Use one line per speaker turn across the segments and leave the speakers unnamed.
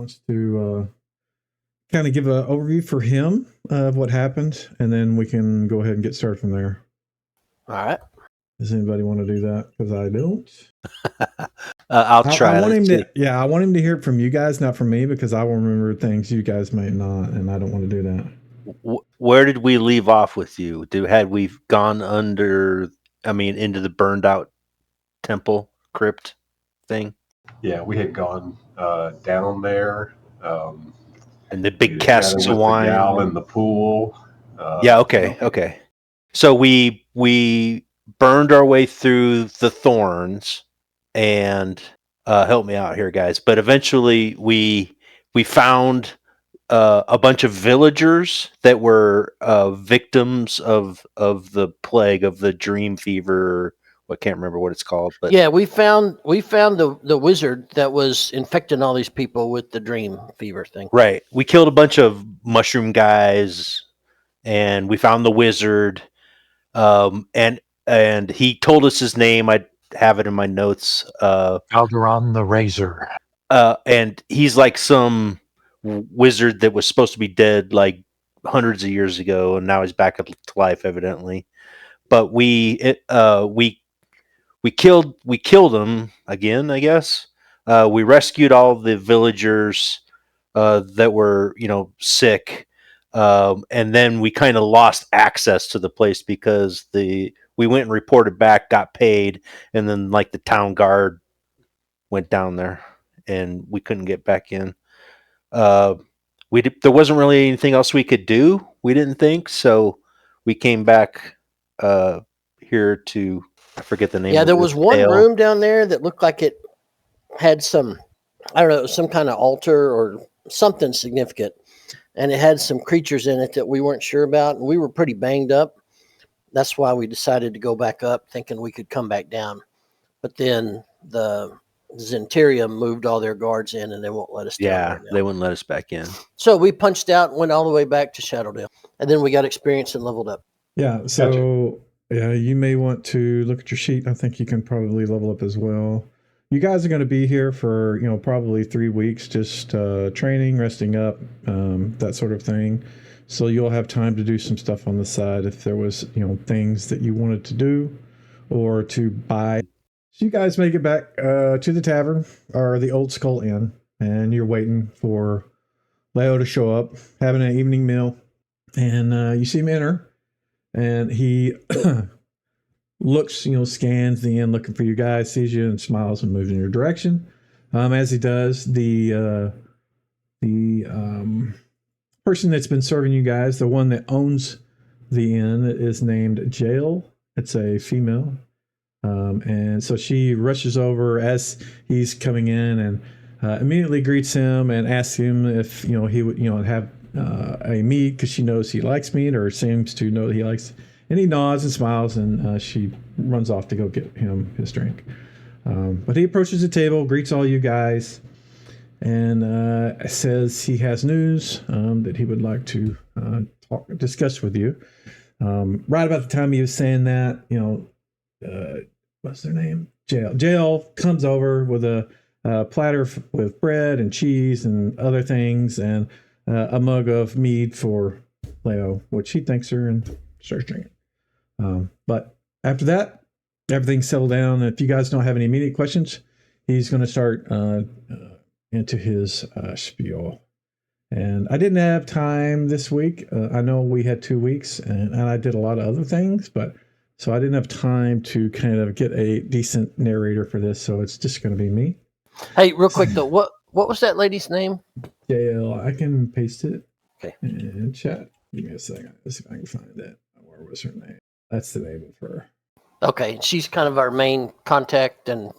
wants to kind of give an overview for him of what happened, and then we can go ahead and get started from there.
All right.
Does anybody want to do that? Because I don't.
I'll try.
I want him to. Yeah, I want him to hear it from you guys, not from me, because I will remember things you guys may not, and I don't want to do that.
Where did we leave off with you? Had we gone into the burned out temple crypt thing?
Yeah, we had gone down there.
And the big casks of wine.
The gal in the pool.
Okay. So we burned our way through the thorns and help me out here, guys. But eventually we found a bunch of villagers that were victims of the plague, of the dream fever. I can't remember what it's called, but
yeah, we found the wizard that was infecting all these people with the dream fever thing.
Right. We killed a bunch of mushroom guys, and we found the wizard. And he told us his name. I have it in my notes.
Calderon the Razor.
And he's like some wizard that was supposed to be dead like hundreds of years ago, and now he's back to life, evidently. But we killed him again, I guess. We rescued all the villagers that were, sick. And then we kind of lost access to the place because we went and reported back, got paid, and then like the town guard went down there and we couldn't get back in. There wasn't really anything else we could do, we didn't think, so we came back here to, I forget the name.
Yeah, there was one room down there that looked like it had some kind of altar or something significant. And it had some creatures in it that we weren't sure about. And we were pretty banged up. That's why we decided to go back up, thinking we could come back down. But then the Zentarium moved all their guards in, and they won't let us down.
Yeah,
right now.
They wouldn't let us back in.
So we punched out and went all the way back to Shadowdale. And then we got experience and leveled up.
Yeah, so yeah, you may want to look at your sheet. I think you can probably level up as well. You guys are going to be here for, probably 3 weeks, just training, resting up, that sort of thing. So you'll have time to do some stuff on the side if there was, things that you wanted to do or to buy. So you guys make it back to the tavern or the Old Skull Inn, and you're waiting for Leo to show up, having an evening meal, and you see him enter, and he looks, scans the inn looking for you guys, sees you and smiles and moves in your direction. As he does, the person that's been serving you guys, the one that owns the inn, is named Jael. It's a female. And so she rushes over as he's coming in and immediately greets him and asks him if, he would, have a meat, because she knows he likes meat, or seems to know that he likes. And he nods and smiles, and she runs off to go get him his drink. But he approaches the table, greets all you guys, and says he has news that he would like to discuss with you. Right about the time he was saying that, what's their name? Jael comes over with a platter with bread and cheese and other things, and a mug of mead for Leo, which he thanks her and starts drinking. But after that, everything's settled down. If you guys don't have any immediate questions, he's going to start into his spiel. And I didn't have time this week. I know we had 2 weeks, and I did a lot of other things, so I didn't have time to kind of get a decent narrator for this. So it's just going to be me.
Hey, real quick though, what was that lady's name?
Jael. I can paste it.
Okay.
In chat. Give me a second. Let's see if I can find it. Where was her name? That's the name of her.
Okay, she's kind of our main contact, and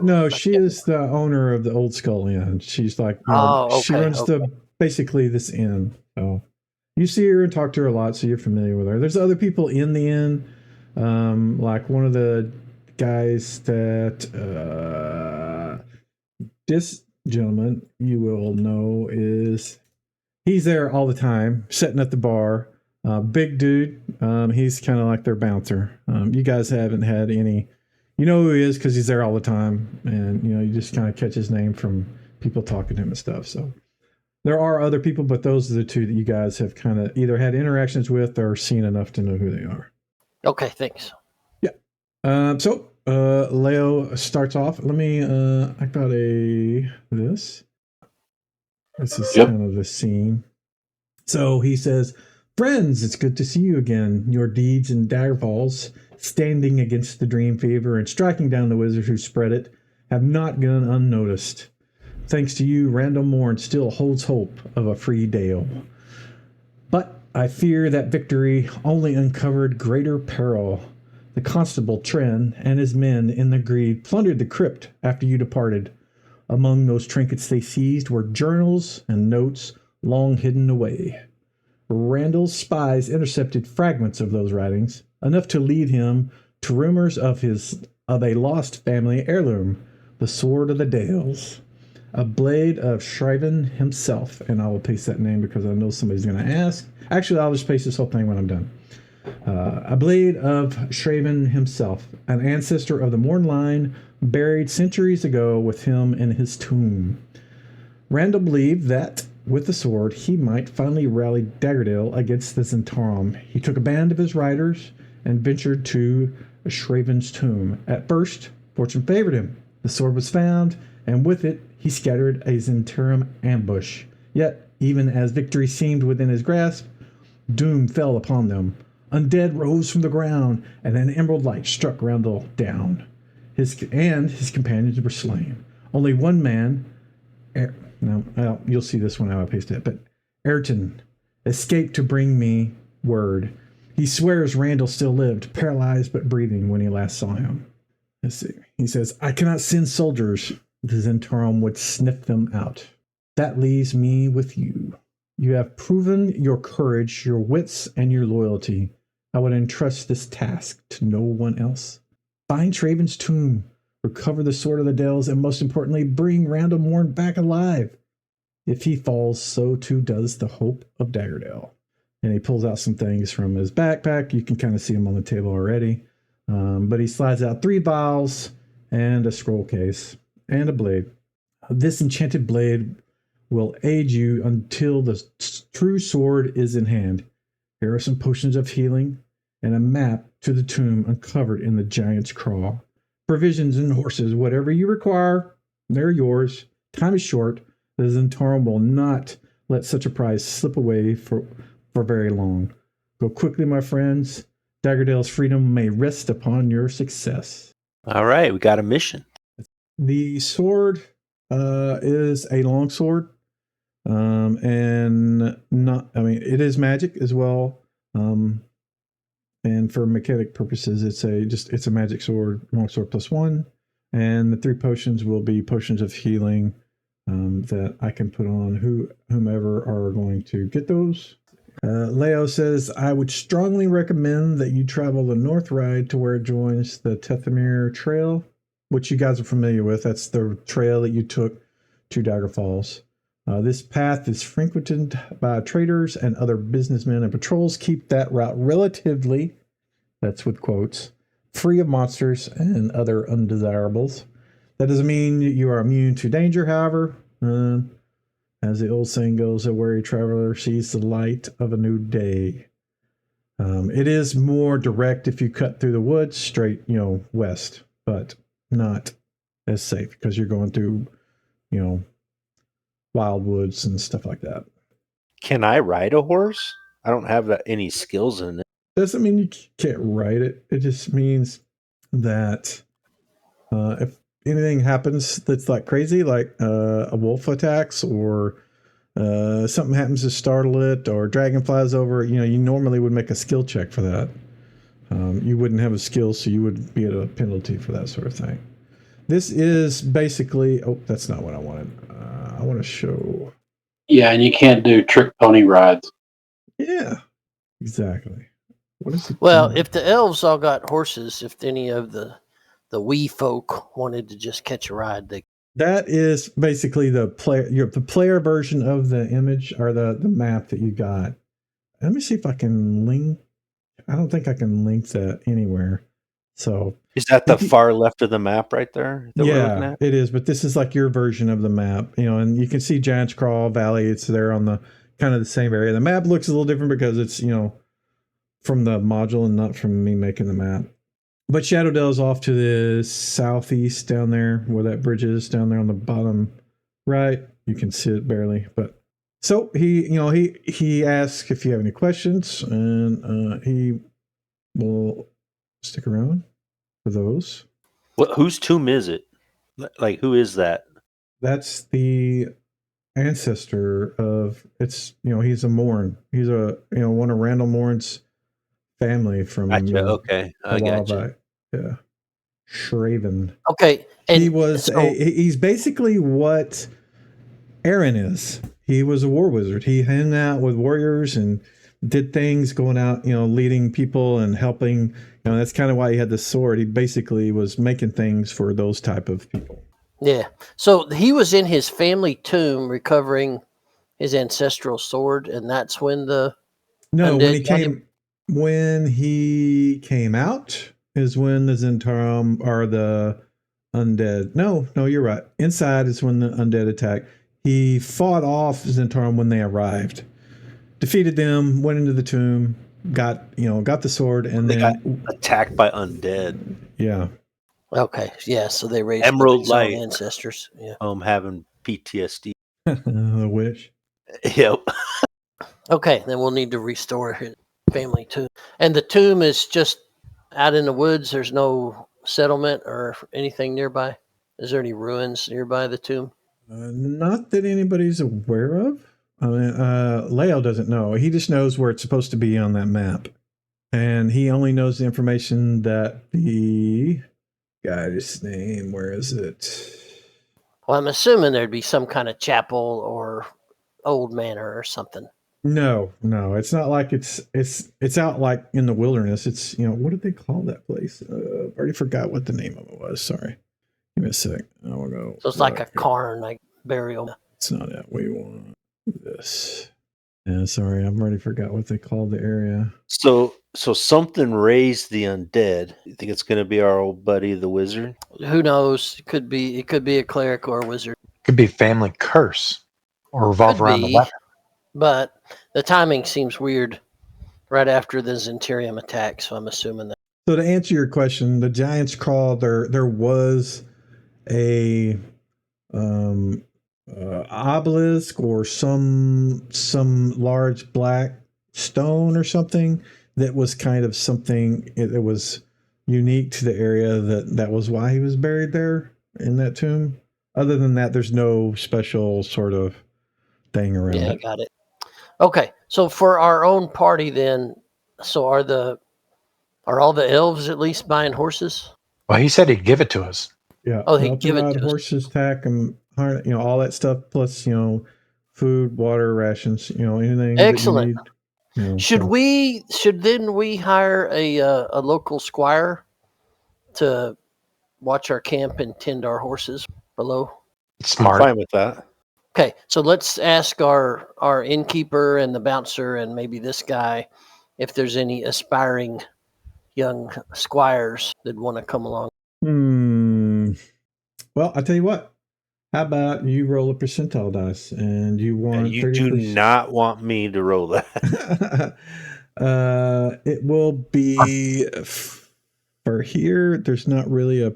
no, she is the owner of the Old Skull Inn. She's like, she runs basically this inn. So you see her and talk to her a lot, so you're familiar with her. There's other people in the inn, like one of the guys that this gentleman you will know he's there all the time, sitting at the bar. Big dude. He's kind of like their bouncer. You guys haven't had any. You know who he is because he's there all the time, and you just kind of catch his name from people talking to him and stuff. So there are other people, but those are the two that you guys have kind of either had interactions with or seen enough to know who they are.
Okay, thanks.
So Leo starts off. Let me I got this. This is kind of the scene. So he says, "Friends, it's good to see you again. Your deeds in Daggerfalls, standing against the dream fever and striking down the wizard who spread it, have not gone unnoticed. Thanks to you, Randall Morn still holds hope of a free Dale. But I fear that victory only uncovered greater peril. The constable, Tren, and his men in the greed plundered the crypt after you departed. Among those trinkets they seized were journals and notes long hidden away. Randall's spies intercepted fragments of those writings, enough to lead him to rumors of a lost family heirloom, the Sword of the Dales. A blade of Shriven himself," and I will paste that name because I know somebody's going to ask. Actually, I'll just paste this whole thing when I'm done. A blade of Shriven himself, an ancestor of the Morn line, buried centuries ago with him in his tomb. Randall believed that, with the sword, he might finally rally Daggerdale against the Zentarum. He took a band of his riders and ventured to Shraven's tomb. At first, fortune favored him. The sword was found, and with it, he scattered a Zentarum ambush. Yet, even as victory seemed within his grasp, doom fell upon them. Undead rose from the ground, and an emerald light struck Randall down. His companions were slain. Only one man, you'll see this when I paste it, but Ayrton escaped to bring me word. He swears Randall still lived, paralyzed but breathing when he last saw him. Let's see. He says, "I cannot send soldiers. The Zentarum would sniff them out. That leaves me with you. You have proven your courage, your wits, and your loyalty. I would entrust this task to no one else. Find Shraven's tomb, recover the Sword of the Dales, and most importantly, bring Randall Morn back alive. If he falls, so too does the hope of Daggerdale." And he pulls out some things from his backpack. You can kind of see them on the table already. But he slides out 3 vials and a scroll case and a blade. This enchanted blade will aid you until the true sword is in hand. Here are some potions of healing and a map to the tomb uncovered in the giant's craw. Provisions and horses, whatever you require, they're yours. Time is short. The Zentarum will not let such a prize slip away for very long. Go quickly, my friends. Daggerdale's freedom may rest upon your success.
All right, we got a mission.
The sword is a long sword, and it is magic as well. And for mechanic purposes, it's a magic sword, long sword +1, and the 3 potions will be potions of healing that I can put on whomever are going to get those. Leo says, "I would strongly recommend that you travel the North Ride to where it joins the Tethamir Trail," which you guys are familiar with. That's the trail that you took to Dagger Falls. This path is frequented by traders and other businessmen, and patrols keep that route relatively, that's with quotes, free of monsters and other undesirables. That doesn't mean you are immune to danger, however. As the old saying goes, a wary traveler sees the light of a new day. It is more direct if you cut through the woods straight, west, but not as safe because you're going through, wild woods and stuff like that.
Can I ride a horse? I don't have any skills in it.
Doesn't mean you can't ride it. It just means that if anything happens that's like crazy, like a wolf attacks or something happens to startle it or dragon flies over, you normally would make a skill check for that. You wouldn't have a skill, so you would be at a penalty for that sort of thing. This is basically, that's not what I wanted. I want to show.
Yeah, and you can't do trick pony rides.
Yeah, exactly. What is it?
Well, if the elves all got horses, if any of the wee folk wanted to just catch a ride,
that is basically the player version of the image or the map that you got. Let me see if I can link. I don't think I can link that anywhere. So
Is that the far left of the map right there that we're looking
Yeah,
at?
it is. But this is like your version of the map, and you can see Giants Crawl Valley. It's there on the kind of the same area. The map looks a little different because it's, from the module and not from me making the map. But Shadowdale is off to the southeast down there where that bridge is down there on the bottom right. You can see it barely, but so he asks if you have any questions, and he will stick around for those.
Whose tomb is it? Like, who is that?
That's the ancestor of he's a Morn. He's one of Randall Morn's family from
Gotcha. Okay,
a
I
while
gotcha.
back. Yeah, Shraven.
Okay, and
he's basically what Aaron is. He was a war wizard. He hung out with warriors and did things, going out, leading people and helping. That's kind of why he had the sword. He basically was making things for those type of people.
Yeah. So he was in his family tomb recovering his ancestral sword, and that's when the
when he came out is when the Zentarum are the undead. No, you're right. Inside is when the undead attack. He fought off Zentarum when they arrived, defeated them, went into the tomb, got the sword, and
they
then
got attacked by undead.
Yeah.
Okay. Yeah. So they raised
Emerald
his
Light
own ancestors. Yeah.
Having PTSD.
The wish.
Yep.
Okay. Then we'll need to restore his family tomb, and the tomb is just out in the woods. There's no settlement or anything nearby. Is there any ruins nearby the tomb?
Not that anybody's aware of. I mean, Leo doesn't know. He just knows where it's supposed to be on that map. And he only knows the information that the guy's name, where is it?
Well, I'm assuming there'd be some kind of chapel or old manor or something.
No, it's not like it's out like in the wilderness. It's, what did they call that place? I already forgot what the name of it was. Sorry. Give me a sec. I will go.
So it's like a cairn, like burial.
It's not it. We want this. Yeah, sorry, I've already forgot what they called the area.
So something raised the undead. You think it's going to be our old buddy, the wizard?
Who knows? It could be a cleric or a wizard.
Could be family curse or revolve around the weapon.
But the timing seems weird right after the Zentarium attack, so I'm assuming that.
So to answer your question, the Giants Crawl, there was a obelisk or some large black stone or something that was kind of something. It was unique to the area that was why he was buried there in that tomb. Other than that, there's no special sort of thing around it.
Yeah, got it. Okay, so for our own party then, so are all the elves at least buying horses?
Well, he said he'd give it to us.
Yeah.
Oh, he'd give it to
horses, tack, and all that stuff, plus food, water, rations, anything.
Excellent.
That you need,
should we hire a local squire to watch our camp and tend our horses below?
Smart.
I'm fine with that.
Okay, so let's ask our innkeeper and the bouncer and maybe this guy if there's any aspiring young squires that want to come along.
Well, I'll tell you what. How about you roll a percentile dice, and you want
you
30%.
Do not want me to roll that.
It will be for here. There's not really a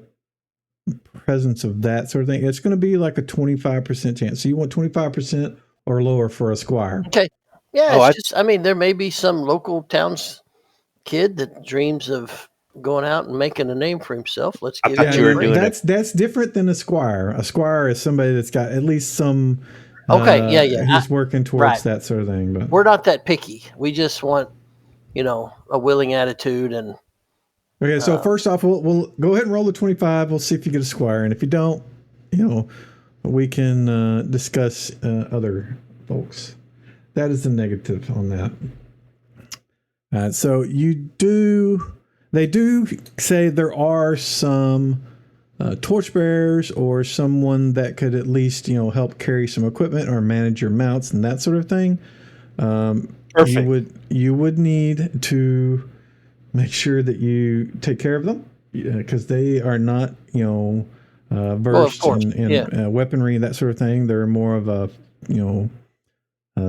presence of that sort of thing. It's going to be like a 25% chance. So you want 25% or lower for a squire.
Okay. Yeah. There may be some local town's kid that dreams of going out and making a name for himself. Let's give
it. You were doing
that's different than a squire. A squire is somebody that's got at least some.
Okay. Yeah.
He's working towards that sort of thing. But
we're not that picky. We just want, a willing attitude and.
Okay, so first off, we'll go ahead and roll the 25. We'll see if you get a squire, and if you don't, we can discuss other folks. That is the negative on that. So they do say there are some torchbearers or someone that could at least help carry some equipment or manage your mounts and that sort of thing.
Perfect.
You would need to make sure that you take care of them. because they are not,
Well, of
versed
course,
in
yeah.
weaponry, that sort of thing. They're more of a,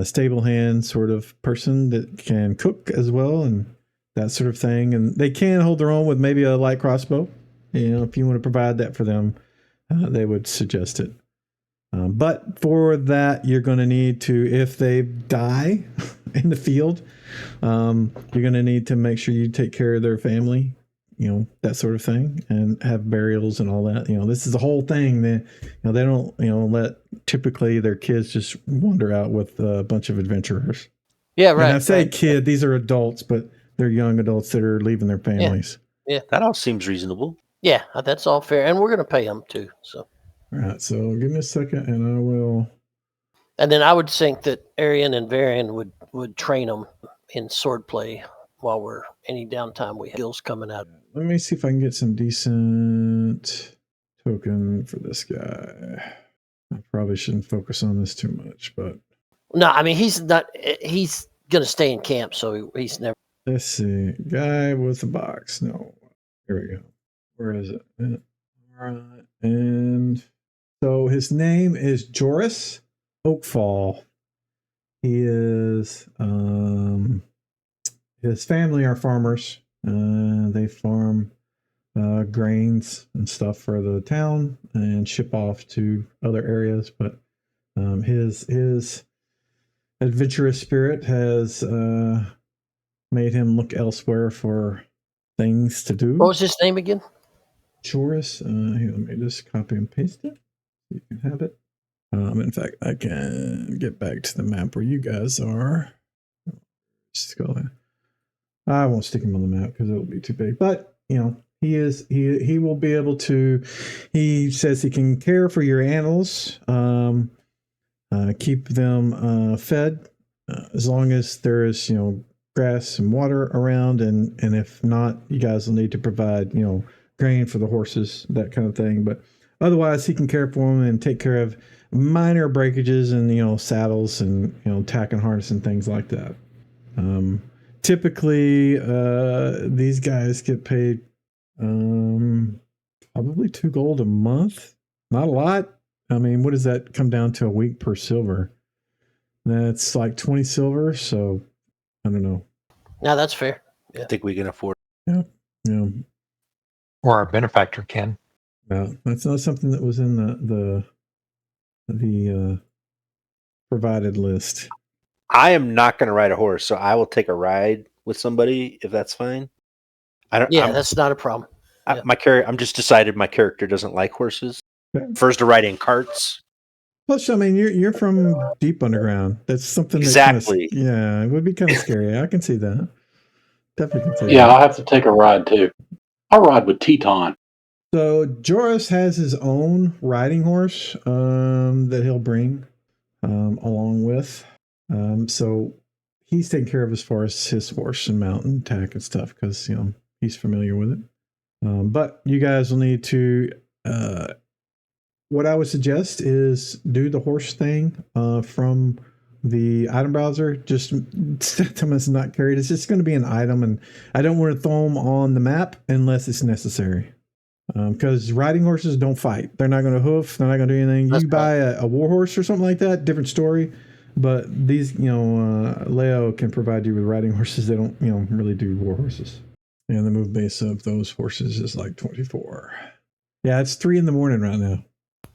stable hand sort of person that can cook as well and that sort of thing. And they can hold their own with maybe a light crossbow. If you want to provide that for them, they would suggest it. But for that, you're going to need to, if they die in the field, you're going to need to make sure you take care of their family, that sort of thing, and have burials and all that. This is the whole thing. They don't, let typically their kids just wander out with a bunch of adventurers.
Yeah, right.
And I say
right.
kid, these are adults, but they're young adults that are leaving their families.
Yeah.
That all seems reasonable.
Yeah, that's all fair. And we're going to pay them too. So.
All right. So give me a second and I will.
And then I would think that Arian and Varian would train them in swordplay while we're any downtime we have skills coming out.
Let me see if I can get some decent token for this guy. I probably shouldn't focus on this too much, but
No, I mean he's not. He's going to stay in camp, so he's never.
let's see. Guy with a box. No, here we go. Where is it? All right, and so his name is Joris Oakfall. He is. His family are farmers. They farm grains and stuff for the town and ship off to other areas. But his adventurous spirit has made him look elsewhere for things to do.
What was his name again?
Joris. Here, let me just copy and paste it. You can have it. In fact, I can get back to the map where you guys are. Just go there. I won't stick him on the map because it'll be too big. But he will be able to. He says he can care for your animals, keep them fed as long as there is grass and water around, and if not, you guys will need to provide grain for the horses, that kind of thing. But otherwise, he can care for them and take care of minor breakages and saddles and tack and harness and things like that. Typically, these guys get paid probably 2 gold a month. Not a lot. I mean, what does that come down to a week per silver? That's like 20 silver. So I don't know.
No, that's fair.
I think we can afford.
Yeah.
Or our benefactor can.
No, that's not something that was in the provided list.
I am not going to ride a horse, so I will take a ride with somebody if that's fine.
That's not a problem.
I'm just decided my character doesn't like horses.
Okay.
Prefers to ride in carts.
Plus, I mean, you're from deep underground. That's something
Exactly.
That it would be kind of scary. I can see that. Definitely can see
Yeah,
that.
I'll have to take a ride too. I'll ride with Teton.
So Joris has his own riding horse that he'll bring along with. So he's taking care of as far as his horse and mount and tack and stuff because he's familiar with it. But you guys will need to. What I would suggest is do the horse thing from the item browser. Just set them as not carried. It's just going to be an item, and I don't want to throw them on the map unless it's necessary. Because riding horses don't fight. They're not going to hoof. They're not going to do anything. You buy a war horse or something like that, different story. But these, Leo can provide you with riding horses. They don't, really do war horses. And the move base of those horses is like 24. Yeah, it's 3 a.m. right now.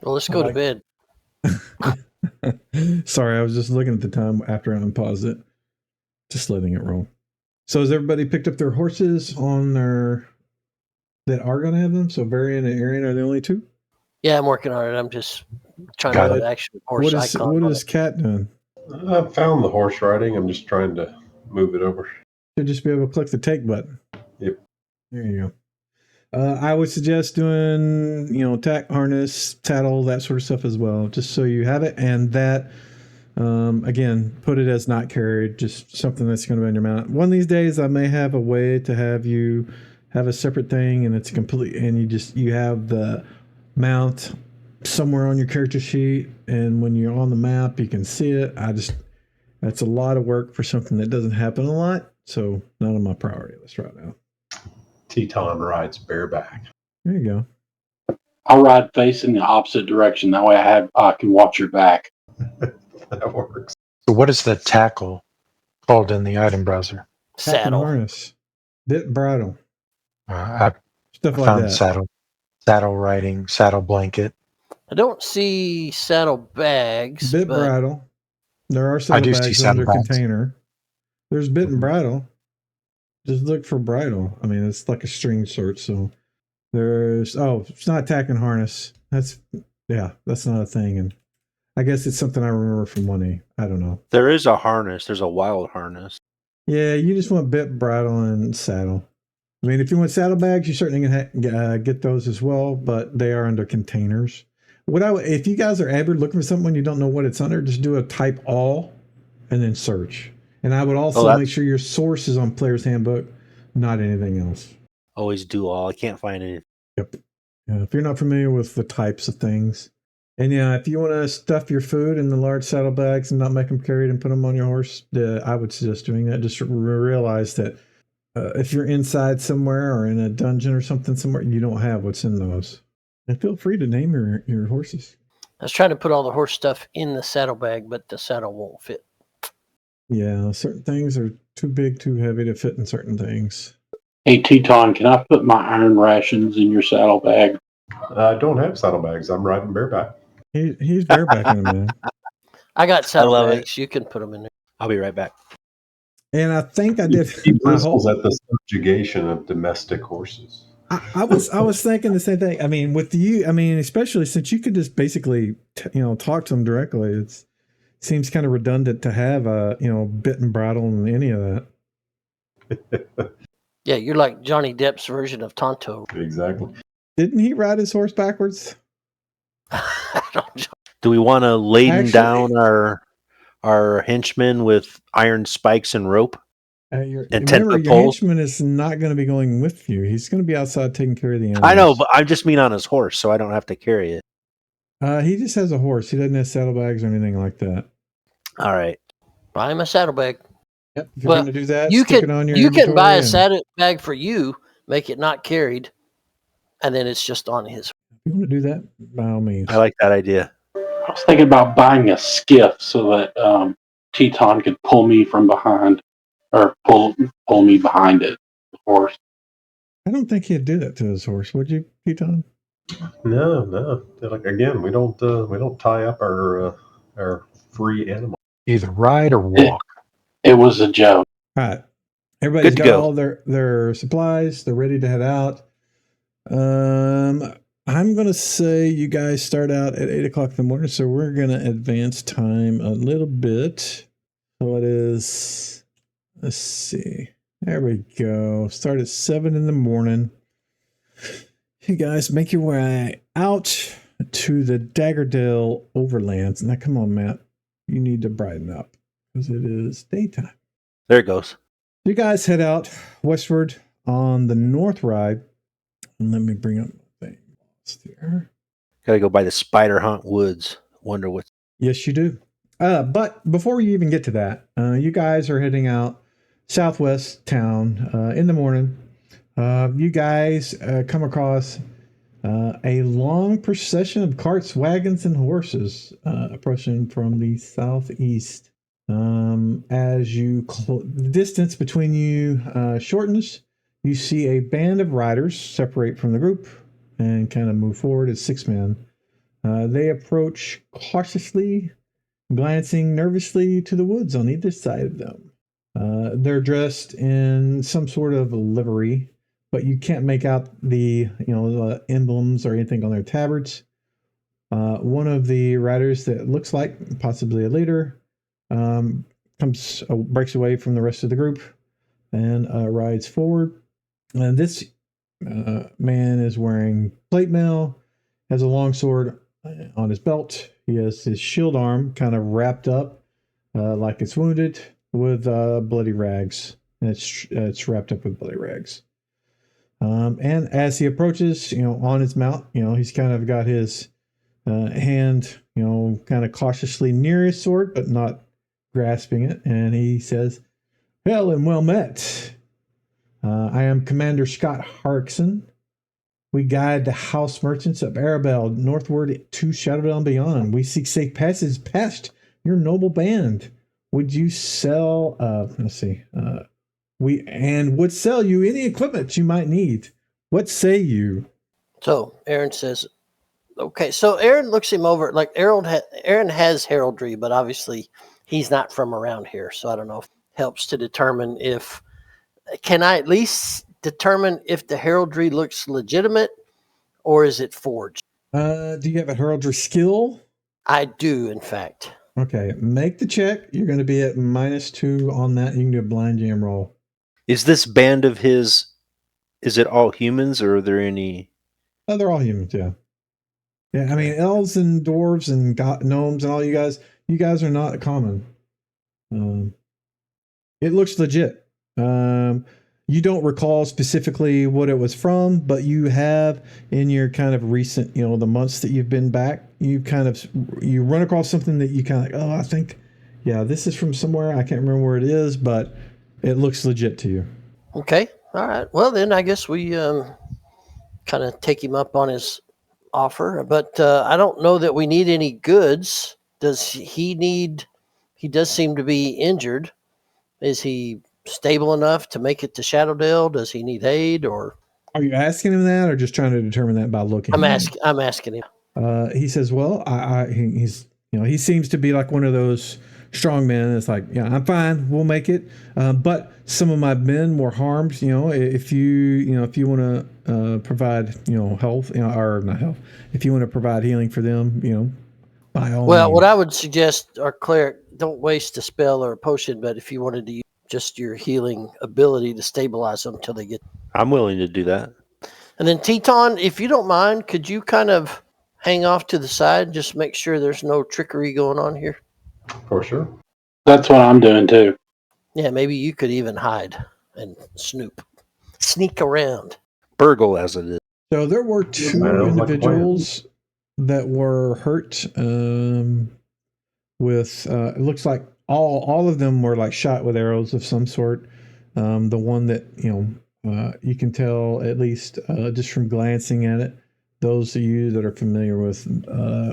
Well, let's go to bed.
Sorry, I was just looking at the time after I unpaused it. Just letting it roll. So has everybody picked up their horses on their... that are going to have them? So Varian and Arian are the only 2?
Yeah, I'm working on it. I'm just trying to put actual horse icon.
What is Cat doing?
I found the horse riding. I'm just trying to move it over.
You'll just be able to click the take button.
Yep.
There you go. I would suggest doing, tack, harness, saddle, that sort of stuff as well, just so you have it. And that, again, put it as not carried, just something that's going to be on your mount. One of these days, I may have a way to have you have a separate thing, and it's complete, and you have the mount somewhere on your character sheet, and when you're on the map, you can see it. That's a lot of work for something that doesn't happen a lot, so not on my priority list right now.
Teton rides bareback.
There you go.
I'll ride facing the opposite direction. That way I can watch your back.
That works.
So what is the tackle called in the item browser?
Tack and
Saddle.
harness, bit bridle,
I
stuff like
found
that.
saddle riding, saddle blanket.
I don't see saddle bags,
Bit
but
bridle. There are
I
saddle
do see
bags
saddle
under
bags.
container. There's bit and
Mhm.
bridle. Just look for bridle. I mean, it's like a string sort. So there's it's not tack and harness. That's not a thing. And I guess it's something I remember from 1A. I don't know.
There is a harness. There's a wild harness.
Yeah, you just want bit, bridle, and saddle. I mean, if you want saddlebags, you certainly can get those as well, but they are under containers. If you guys are ever looking for something you don't know what it's under, just do a type all and then search. And I would also make sure your source is on Player's Handbook, not anything else.
Always do all. I can't find anything.
Yep. If you're not familiar with the types of things. And yeah, if you want to stuff your food in the large saddlebags and not make them carried and put them on your horse, I would suggest doing that. Just realize that if you're inside somewhere or in a dungeon or something somewhere, you don't have what's in those. And feel free to name your horses.
I was trying to put all the horse stuff in the saddlebag, but the saddle won't fit.
Yeah, certain things are too big, too heavy to fit in certain things.
Hey, Teton, can I put my iron rations in your saddlebag?
I don't have saddlebags. I'm riding bareback.
He's barebacking them, man.
I got
I love
saddlebags. You can put them in there.
I'll be right back.
And I think I did.
He bristles at the subjugation of domestic horses.
I was thinking the same thing. I mean, with you, I mean, especially since you could just basically, talk to them directly. It seems kind of redundant to have bit and bridle and any of that.
Yeah, you're like Johnny Depp's version of Tonto.
Exactly.
Didn't he ride his horse backwards?
I don't know.
Do we want to laden
Actually-
down our henchmen with iron spikes and rope?
Remember,
10-foot
your
poles?
henchman is not going to be going with you. He's going to be outside taking care of the animals.
I know, but I just mean on his horse, so I don't have to carry it.
He just has a horse. He doesn't have saddlebags or anything like that.
All right.
Buy him a saddlebag.
Yep. If you're
Well,
going to do that,
You
stick it on your
can buy a
inventory and-
saddlebag for you, make it not carried, and then it's just on his.
If you want to do that, by all means.
I like that idea.
I was thinking about buying a skiff so that Teton could pull me from behind, or pull me behind it, the horse.
I don't think he'd do that to his horse, would you, Teton?
No. Like again, we don't tie up our free animal.
Either ride or walk.
It was a joke.
All right. Everybody's
Good to
got
go.
all their supplies. They're ready to head out. I'm going to say you guys start out at 8 o'clock in the morning, so we're going to advance time a little bit. So it is, let's see. There we go. Start at 7 in the morning. You guys make your way out to the Daggerdale Overlands. Now, come on, Matt. You need to brighten up because it is daytime.
There it goes.
You guys head out westward on the north ride. And let me bring up my thing here.
Got to go by the Spider Hunt Woods. Wonder what.
Yes, you do. But before you even get to that, you guys are heading out southwest town in the morning. You guys come across a long procession of carts, wagons, and horses approaching from the southeast. As the distance between you shortens, you see a band of riders separate from the group and kind of move forward as 6 men. They approach cautiously, glancing nervously to the woods on either side of them. They're dressed in some sort of livery, but you can't make out the emblems or anything on their tabards. One of the riders that looks like possibly a leader breaks away from the rest of the group and rides forward. And this man is wearing plate mail, has a long sword on his belt. He has his shield arm kind of wrapped up like it's wounded with bloody rags. And it's wrapped up with bloody rags. And as he approaches, on his mount, he's kind of got his hand, kind of cautiously near his sword, but not grasping it. And he says, "Well and well met. I am Commander Scott Harkson. We guide the house merchants of Arabelle northward to Shadowdale and beyond. We seek safe passage past your noble band. Would you sell? Let's see. Would sell you any equipment you might need. What say you?
So Aaron says, okay. So Aaron looks him over. Like Aaron has heraldry, but obviously he's not from around here. So I don't know if it helps to determine if, can I at least determine if the heraldry looks legitimate or is it forged?
Do you have a heraldry skill?
I do, in fact.
Okay, make the check. You're going to be at -2 on that. You can do a blind jam roll.
Is this band of his? Is it all humans, or are there any?
Oh, they're all humans. Yeah, yeah. I mean, elves and dwarves and gnomes and all you guys. You guys are not common. It looks legit. You don't recall specifically what it was from, but you have in your kind of recent, the months that you've been back, you run across something that you kind of like, oh, I think, yeah, this is from somewhere. I can't remember where it is, but it looks legit to you.
Okay. All right. Well, then I guess we kind of take him up on his offer, but I don't know that we need any goods. Does he need? He does seem to be injured. Is he stable enough to make it to Shadowdale? Does he need aid, or
Are you asking him that, or just trying to determine that by looking?
I'm asking him.
He says, "Well, he's he seems to be like one of those strong men. It's like, yeah, I'm fine. We'll make it. But some of my men were harmed. If you want to provide health, or not health, if you want to provide healing for them, by all
Well,
means."
what I would suggest, our cleric, don't waste a spell or a potion, but if you wanted to use just your healing ability to stabilize them until they get.
I'm willing to do that.
And then Teton, if you don't mind, could you kind of hang off to the side, just make sure there's no trickery going on here?
For sure.
That's what I'm doing too.
Yeah, maybe you could even hide and sneak around.
Burgle as it is.
So there were two
Sounds like a plan.
individuals that were hurt. With it looks like all of them were like shot with arrows of some sort. The one that you can tell at least just from glancing at it. Those of you that are familiar with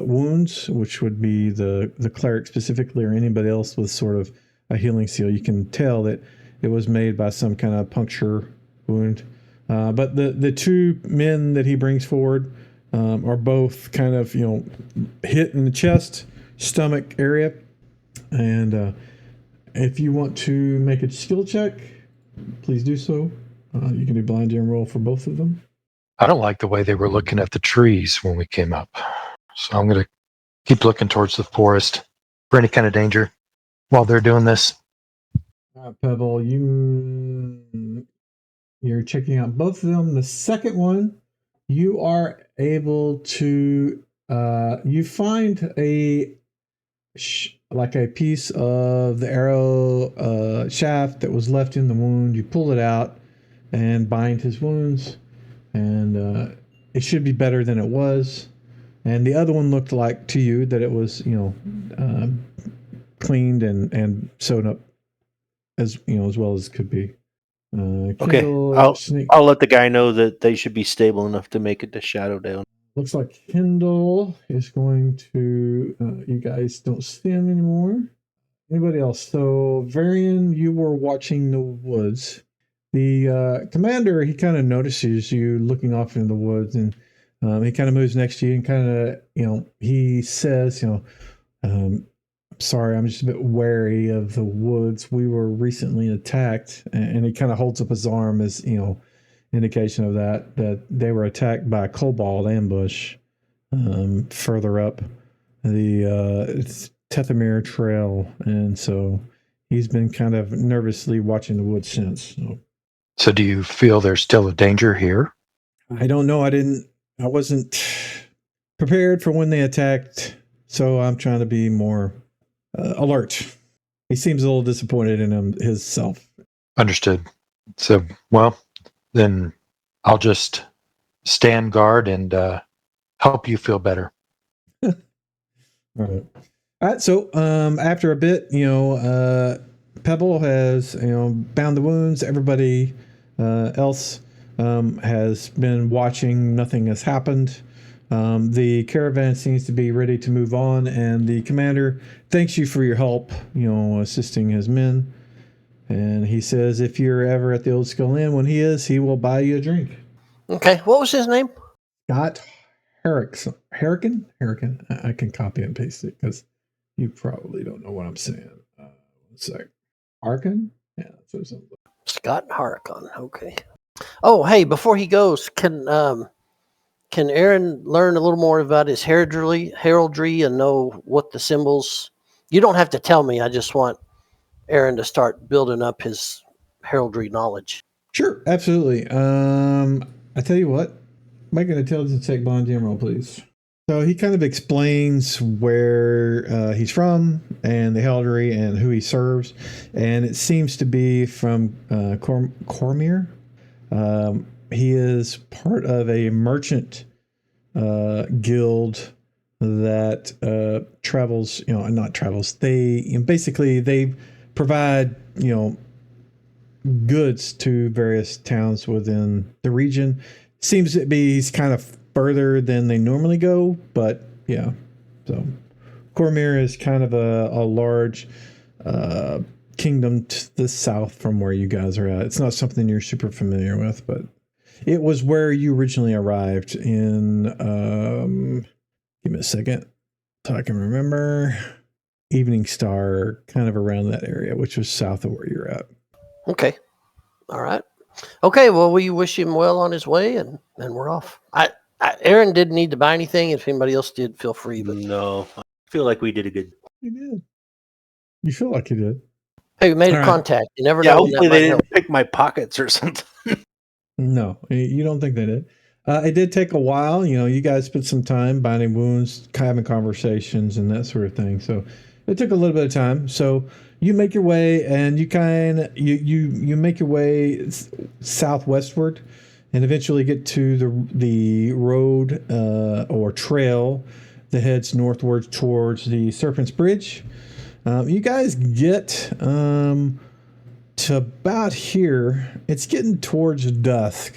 wounds, which would be the cleric specifically, or anybody else with sort of a healing seal, you can tell that it was made by some kind of puncture wound. But the two men that he brings forward are both kind of hit in the chest, stomach area, and if you want to make a skill check, please do so. You can do blind jam roll for both of them.
I don't like the way they were looking at the trees when we came up. So I'm going to keep looking towards the forest for any kind of danger while they're doing this.
Pebble, you're checking out both of them. The second one, you are able to you find a piece of the arrow shaft that was left in the wound. You pull it out and bind his wounds, and it should be better than it was. And the other one looked like to you that it was cleaned and sewn up as well as could be.
Okay, I'll let the guy know that they should be stable enough to make it to Shadowdale.
Looks like Kendall is going to. You guys don't see him anymore. Anybody else? So Varian, you were watching the woods. The commander, he kind of notices you looking off into the woods, and he kind of moves next to you and kind of, he says, sorry, I'm just a bit wary of the woods. We were recently attacked, and he kind of holds up his arm as, indication of that they were attacked by a kobold ambush further up the Tethamir Trail, and so he's been kind of nervously watching the woods since.
So do you feel there's still a danger here?
I don't know. I wasn't prepared for when they attacked, so I'm trying to be more alert. He seems a little disappointed in himself.
Understood. So, well, then I'll just stand guard and help you feel better.
All right. So after a bit, Pebble has bound the wounds. Everybody else has been watching. Nothing has happened. The caravan seems to be ready to move on, and the commander thanks you for your help, assisting his men. And he says if you're ever at the Old Skull Inn, when he is, he will buy you a drink.
Okay, what was his name?
Scott Harrican. I can copy and paste it because you probably don't know what I'm saying. One sec. Harkin? Yeah, that's what something.
Scott Harkin. Okay. Oh, hey, before he goes, can Aaron learn a little more about his heraldry and know what the symbols? You don't have to tell me. I just want Aaron to start building up his heraldry knowledge.
Sure, absolutely. I tell you what, make an intelligence check, blind DM roll, please. So he kind of explains where he's from and the heraldry and who he serves, and it seems to be from Cormier. He is part of a merchant guild that travels, not travels. They provide, goods to various towns within the region. Seems to be he's kind of further than they normally go, but yeah. So Cormier is kind of a large kingdom to the south from where you guys are at. It's not something you're super familiar with, but it was where you originally arrived in, give me a second so I can remember, Evening Star, kind of around that area, which was south of where you're at.
Okay. All right. Okay, well, we wish him well on his way, and we're off. Aaron didn't need to buy anything. If anybody else did, feel free. But
No, I feel like we did a good.
You did. You feel like you did.
hey, we made
All
a
right.
contact. You never
Yeah,
know. when
hopefully
that
they
might
didn't
help.
pick my pockets or something.
No, you don't think they did. It did take a while. You guys spent some time binding wounds, having conversations, and that sort of thing. So it took a little bit of time. So you make your way, and you make your way southwestward, and eventually get to the road or trail that heads northward towards the Serpent's Bridge. You guys get to about here. It's getting towards dusk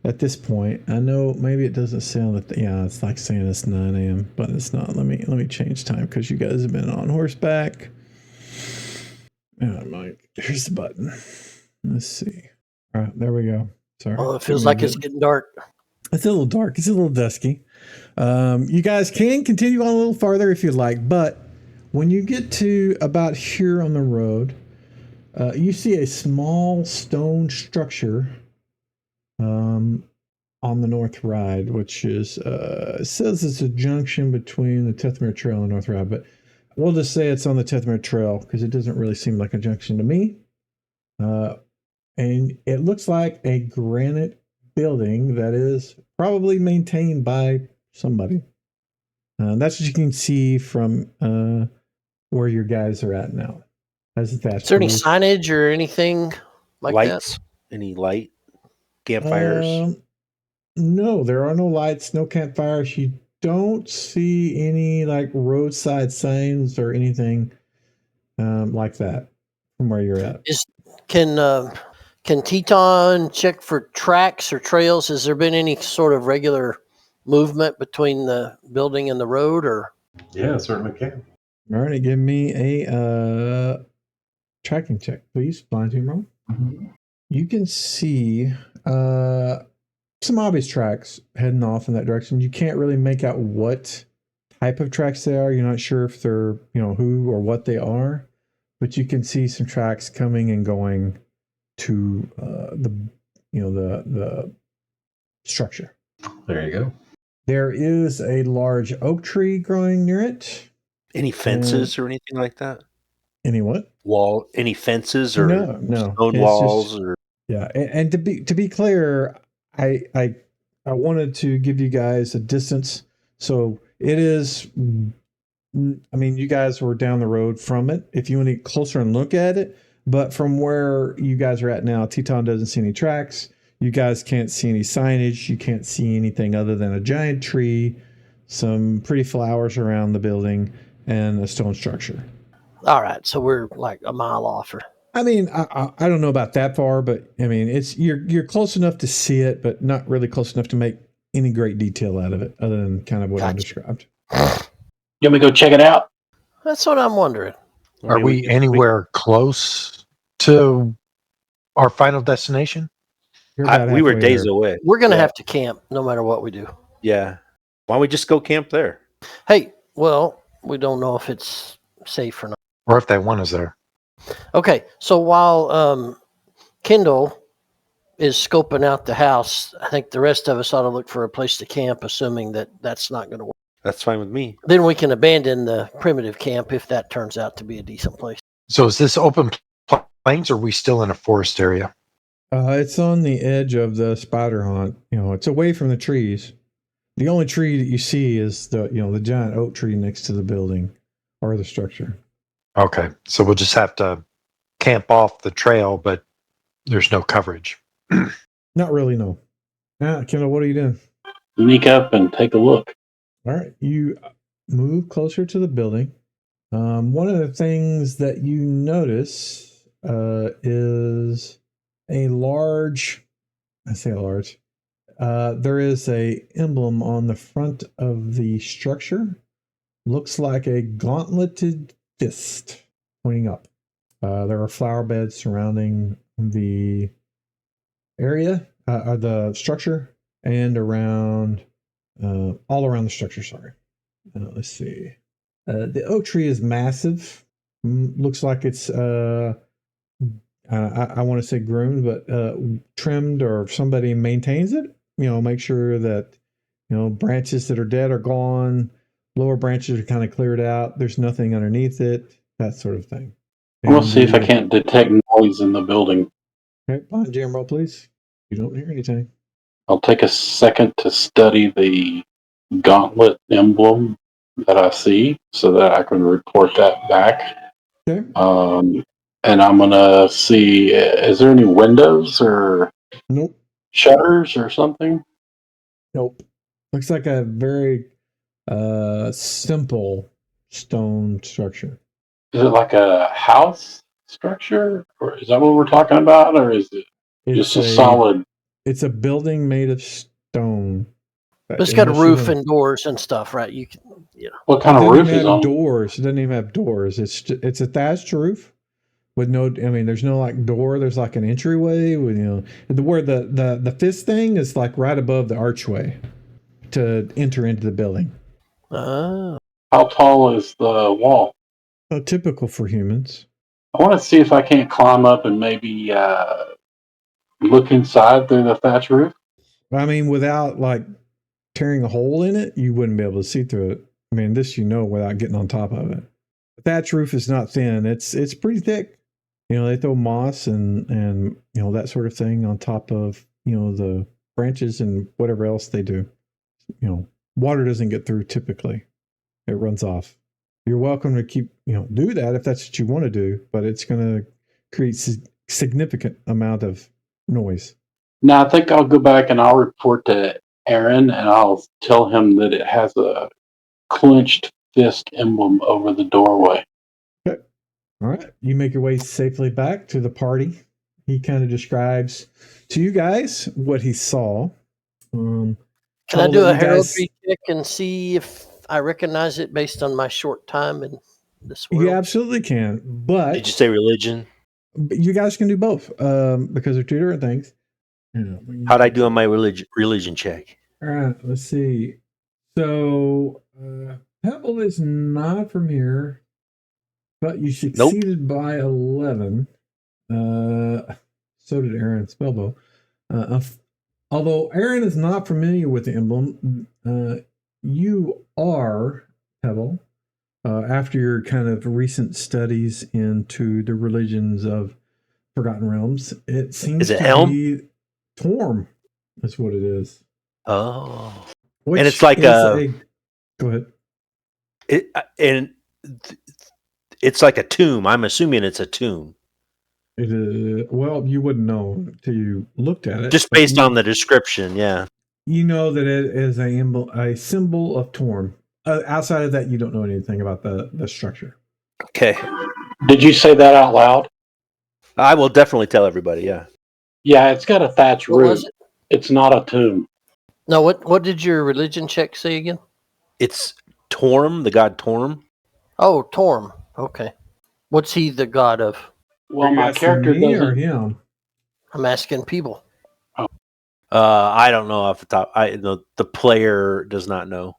at this point. I know maybe it doesn't sound that it's like saying it's 9 a.m., but it's not. Let me change time because you guys have been on horseback. Mike, here's the button. Let's see. All right, there we go. Sorry.
Oh, it feels like it's getting dark.
It's a little dark. It's a little dusky. You guys can continue on a little farther if you'd like, but when you get to about here on the road, you see a small stone structure on the North Ride, which is it says it's a junction between the Tethmere Trail and North Ride, but we'll just say it's on the Tethmere Trail because it doesn't really seem like a junction to me. And it looks like a granite building that is probably maintained by somebody. That's what you can see from where your guys are at now. Is there any
signage or anything like
lights?
that?
Any light? Campfires?
No, there are no lights, no campfires. You don't see any like roadside signs or anything like that from where you're at.
Can Teton check for tracks or trails? Has there been any sort of regular movement between the building and the road, or?
Yeah, certainly can.
All right, give me a tracking check, please. Blind team roll. Mm-hmm. You can see some obvious tracks heading off in that direction. You can't really make out what type of tracks they are. You're not sure if they're, who or what they are, but you can see some tracks coming and going to the structure.
There you go.
There is a large oak tree growing near it.
Any fences or anything like that?
Any what?
Any fences or
no
stone walls or?
Yeah, and to be clear, I wanted to give you guys a distance. So it is. I mean, you guys were down the road from it. If you want to get closer and look at it, but from where you guys are at now, Teton doesn't see any tracks. You guys can't see any signage. You can't see anything other than a giant tree, some pretty flowers around the building, and a stone structure.
All right, so we're like a mile off.
I mean, I don't know about that far, but I mean, it's you're close enough to see it, but not really close enough to make any great detail out of it, other than kind of what I
Gotcha.
described.
You want me to go check it out?
That's what I'm wondering.
I
Are
mean,
we anywhere close to our final destination?
You're about
we were
halfway
days
there.
away.
We're going to
Yeah.
have to camp no matter what we do.
Yeah. Why don't we just go camp there?
Hey, well, we don't know if it's safe or not.
Or if they want us there?
Okay, so while Kendall is scoping out the house, I think the rest of us ought to look for a place to camp, assuming that that's not going to work.
That's fine with me.
Then we can abandon the primitive camp if that turns out to be a decent place.
So is this open plains, or are we still in a forest area?
It's on the edge of the spider haunt. You know, it's away from the trees. The only tree that you see is the giant oak tree next to the building or the structure.
Okay, so we'll just have to camp off the trail, but there's no coverage.
Not really, no. Kendall, what are you doing?
Sneak up and take a look.
All right, you move closer to the building. One of the things that you notice is a large. I say a large. There is a emblem on the front of the structure. Looks like a gauntleted fist pointing up. There are flower beds surrounding the area, or the structure, and around, all around the structure. Sorry. Let's see. The oak tree is massive. Looks like it's I want to say groomed, but trimmed, or somebody maintains it. You know, make sure that branches that are dead are gone. Lower branches are kind of cleared out. There's nothing underneath it. That sort of thing.
We'll see if I can't detect noise in the building.
Okay, fine. Jam roll, please. You don't hear anything.
I'll take a second to study the gauntlet emblem that I see so that I can report that back.
Okay.
And I'm going to see, is there any windows or
Nope.
shutters or something?
Nope. Looks like a very simple stone structure.
Is it like a house structure? Or is that what we're talking about? Or is it just a solid?
It's a building made of stone.
But it's got a roof and doors and stuff, right? You can,
What kind of roof is on?
Doors. It doesn't even have doors. It's a thatched roof with no. I mean, there's no like door. There's like an entryway with where the fist thing is like right above the archway to enter into the building.
Oh.
How tall is the wall?
Typical for humans.
I want to see if I can't climb up and maybe look inside through the thatch roof.
I mean, without like tearing a hole in it, you wouldn't be able to see through it. I mean, this without getting on top of it. The thatch roof is not thin. It's pretty thick. They throw moss and that sort of thing on top of the branches and whatever else they do. Water doesn't get through typically. It runs off. You're welcome to keep do that if that's what you want to do, but it's going to create significant amount of noise.
Now I think I'll go back and I'll report to Aaron and I'll tell him that it has a clenched fist emblem over the doorway.
Okay. All right. You make your way safely back to the party. He kind of describes to you guys what he saw.
Can I do a heraldry check and see if I recognize it based on my short time in this world?
You absolutely can. But
did you say religion?
You guys can do both because they're two different things.
How'd I do on my religion check?
All right, let's see. So, Pebble is not from here, but you succeeded by 11. So did Aaron Spellbow. Although Aaron is not familiar with the emblem, you are, Pebble, after your kind of recent studies into the religions of Forgotten Realms. It seems to be Torm. That's what it is.
Oh, and it's like go
ahead.
It's like a tomb. I'm assuming it's a tomb.
It is, well, you wouldn't know until you looked at it.
Just based on the description, yeah.
You know that it is a symbol of Torm. Outside of that, you don't know anything about the structure.
Okay.
Did you say that out loud?
I will definitely tell everybody. Yeah.
Yeah, it's got a thatch
What
roof.
was it?
It's not a tomb.
No, what did your religion check say again?
It's Torm, the god Torm.
Oh, Torm. Okay. What's he the god of?
Well,
Are you
my
asking
character
me or
doesn't.
him?
I'm asking people.
I don't know off the top. The player does not know.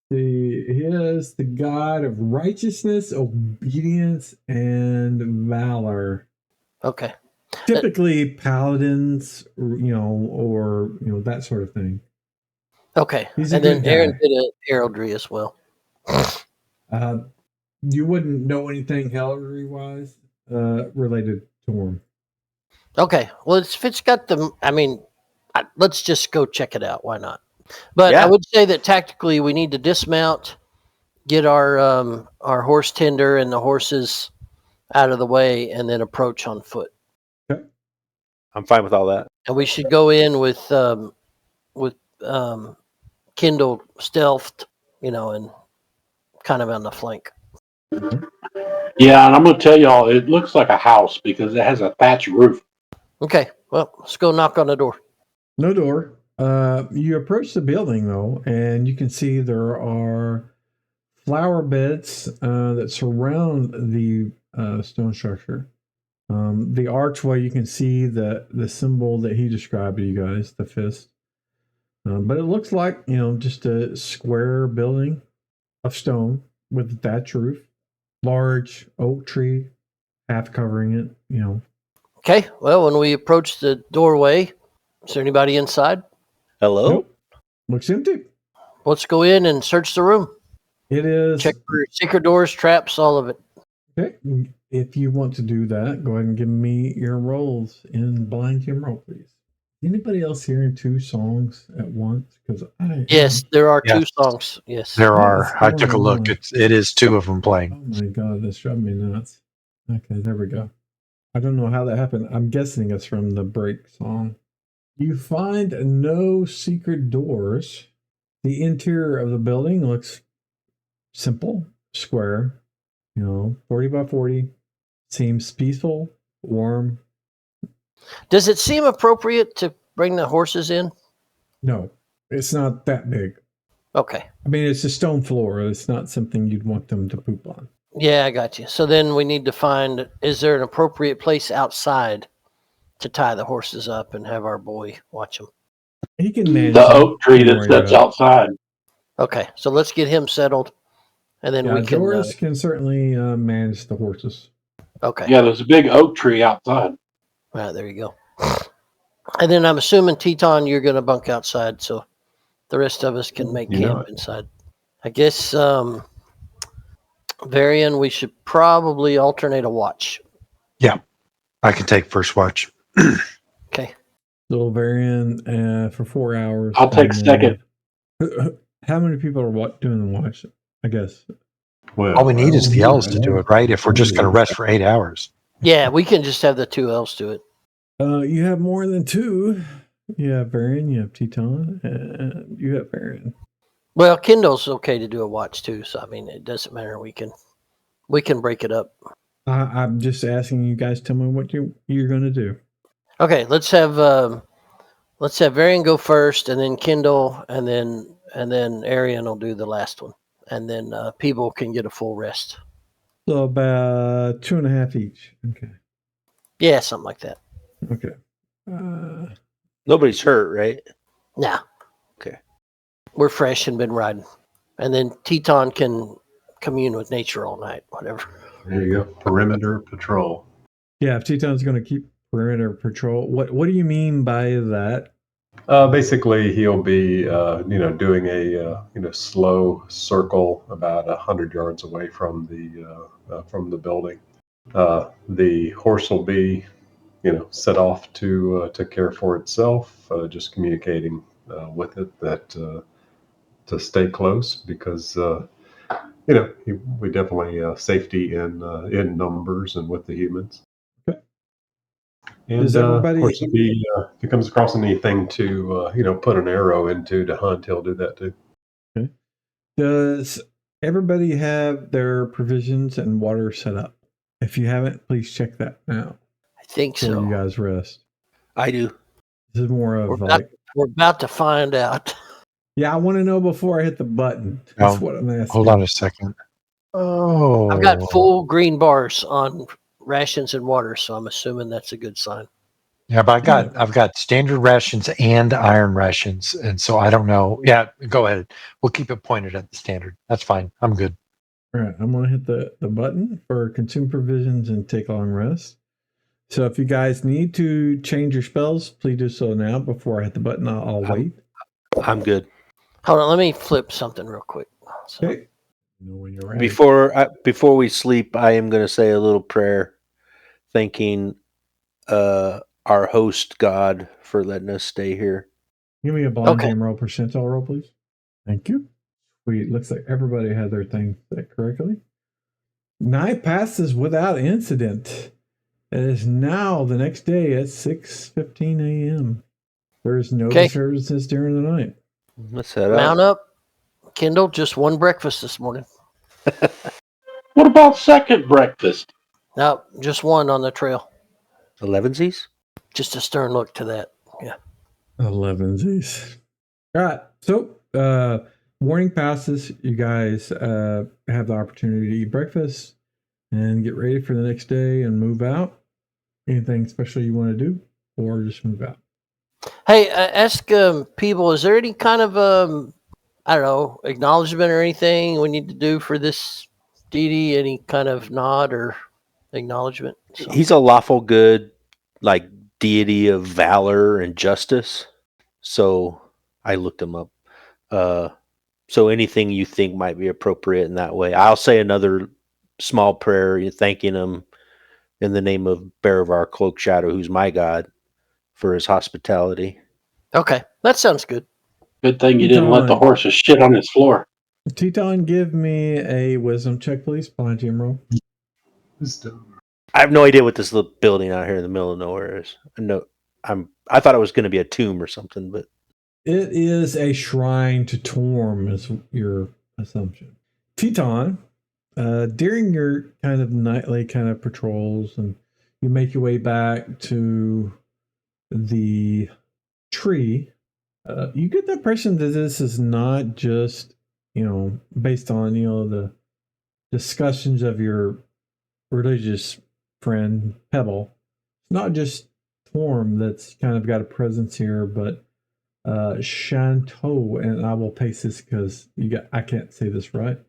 He is the god of righteousness, obedience, and valor.
Okay.
Typically, paladins, or that sort of thing.
Okay.
He's a
And then
good
Aaron
guy.
did a heraldry as well.
You wouldn't know anything heraldry wise related to him.
Okay. Well, if it's got the, let's just go check it out. Why not? But I
Yeah.
would say that tactically we need to dismount, get our horse tender and the horses out of the way, and then approach on foot.
I'm fine with all that.
And we should go in with Kindle stealthed, and kind of on the flank.
Yeah, and I'm going to tell y'all, it looks like a house because it has a thatch roof.
Okay. Well, let's go knock on the door.
No door. You approach the building though, and you can see there are flower beds that surround the stone structure. The archway, you can see the symbol that he described to you guys, the fist. But it looks like just a square building of stone with a thatch roof, large oak tree, half covering it.
Okay. Well, when we approach the doorway, is there anybody inside?
Hello.
Nope. Looks empty.
Let's go in and search the room.
It is.
Check for secret doors, traps, all of it.
Okay. If you want to do that, go ahead and give me your rolls in blind team roll, please. Anybody else hearing two songs at once? Because
Yes, there are
Yes.
two songs. Yes.
There
What
are.
is
I took a
going
look.
on?
It is two of them playing.
Oh my god, that's driving me nuts. Okay, there we go. I don't know how that happened. I'm guessing it's from the break song. You find no secret doors. The interior of the building looks simple, square, 40 by 40. Seems peaceful, warm.
Does it seem appropriate to bring the horses in?
No, it's not that big.
Okay.
I mean, it's a stone floor. It's not something you'd want them to poop on.
Yeah, I got you. So then we need to find, is there an appropriate place outside to tie the horses up and have our boy watch them?
He can manage
The
them.
oak tree
Don't
that
worry
sits
about it.
outside.
Okay. So let's get him settled and then
Yeah,
we can.
Doris can certainly manage the horses.
Okay.
Yeah, there's a big oak tree outside.
All right, there you go. And then I'm assuming, Teton, you're going to bunk outside so the rest of us can make
You know
camp inside. I guess, Varian, we should probably alternate a watch.
I can take first watch.
Okay.
So Varian for 4 hours.
I'll take
and
second.
How many people are doing the watch? I guess.
Well,
All we need is the elves to do it, right? If we're just going to rest for 8 hours.
Yeah, we can just have the two elves do it.
You have more than two. You have Varian, you have Teton, and you have Varian.
Well, Kindle's okay to do a watch too, so I mean it doesn't matter. We can break it up.
I'm just asking you guys. Tell me what you're going to do.
Okay, let's have Varian go first, and then Kindle, and then Arian will do the last one, and then people can get a full rest.
So about 2.5 each. Okay.
Yeah, something like that.
Okay.
Nobody's hurt, right?
Nah.
Okay.
We're fresh and been riding, and then Teton can commune with nature all night, whatever.
there you go. Perimeter patrol.
Yeah, if Teton's going to keep perimeter patrol, what do you mean by that?
Basically, he'll be, doing a, slow circle about 100 yards away from the building. The horse will be, set off to care for itself. Just communicating with it that to stay close because, we definitely safety in numbers and with the humans.
Okay.
And
Does everybody-
of course, if he comes across anything to put an arrow into to hunt, he'll do that too.
Okay. Does everybody have their provisions and water set up? If you haven't, please check that now.
I think
before you
so.
guys rest?
I do.
This is more of
We're about to find out.
yeah, I want to know before I hit the button. That's what I'm asking.
Hold on a second. Oh,
I've got full green bars on rations and water, so I'm assuming that's a good sign.
Yeah, but I've got standard rations and iron rations, and so I don't know. Yeah, go ahead. We'll keep it pointed at the standard. That's fine. I'm good.
All right, I'm going to hit the button for consume provisions and take long rest. So if you guys need to change your spells, please do so now before I hit the button. I'll wait.
I'm good.
Hold on, let me flip something real quick. So,
Okay. Know when you're ready.
Before we sleep, I am going to say a little prayer, thanking our host God for letting us stay here.
Give me a blind
Okay.
game roll percentile roll, please. Thank you. Sweet. Looks like everybody had their thing set correctly. Night passes without incident. It is now the next day at 6:15 a.m. There is no
Okay.
disturbances during the night.
Let's head
mount
up.
up. Kendall, just one breakfast this morning.
What about second breakfast?
No, just one on the trail.
11sies?
Just a stern look to that. Yeah.
11sies. All right. So, morning passes. You guys have the opportunity to eat breakfast and get ready for the next day and move out. Anything special you want to do, or just move out?
Hey, ask people, is there any kind of, I don't know, acknowledgement or anything we need to do for this deity? Any kind of nod or acknowledgement? So.
He's a lawful good, like deity of valor and justice. So I looked him up. So anything you think might be appropriate in that way. I'll say another small prayer thanking him in the name of Bear of our Cloak Shadow, who's my god, for his hospitality.
Okay, that sounds good.
Good thing you didn't let the horses shit on his floor.
Teton, give me a wisdom check, please. Blind team roll.
Wisdom.
I have no idea what this little building out here in the middle of nowhere is. I thought it was going to be a tomb or something, but
It is a shrine to Torm, is your assumption. Teton, during your kind of nightly kind of patrols, and you make your way back to the tree, you get the impression that this is not just, based on, the discussions of your religious friend, Pebble. It's not just Torm that's kind of got a presence here, but Shantou, and I will paste this because I can't say this right,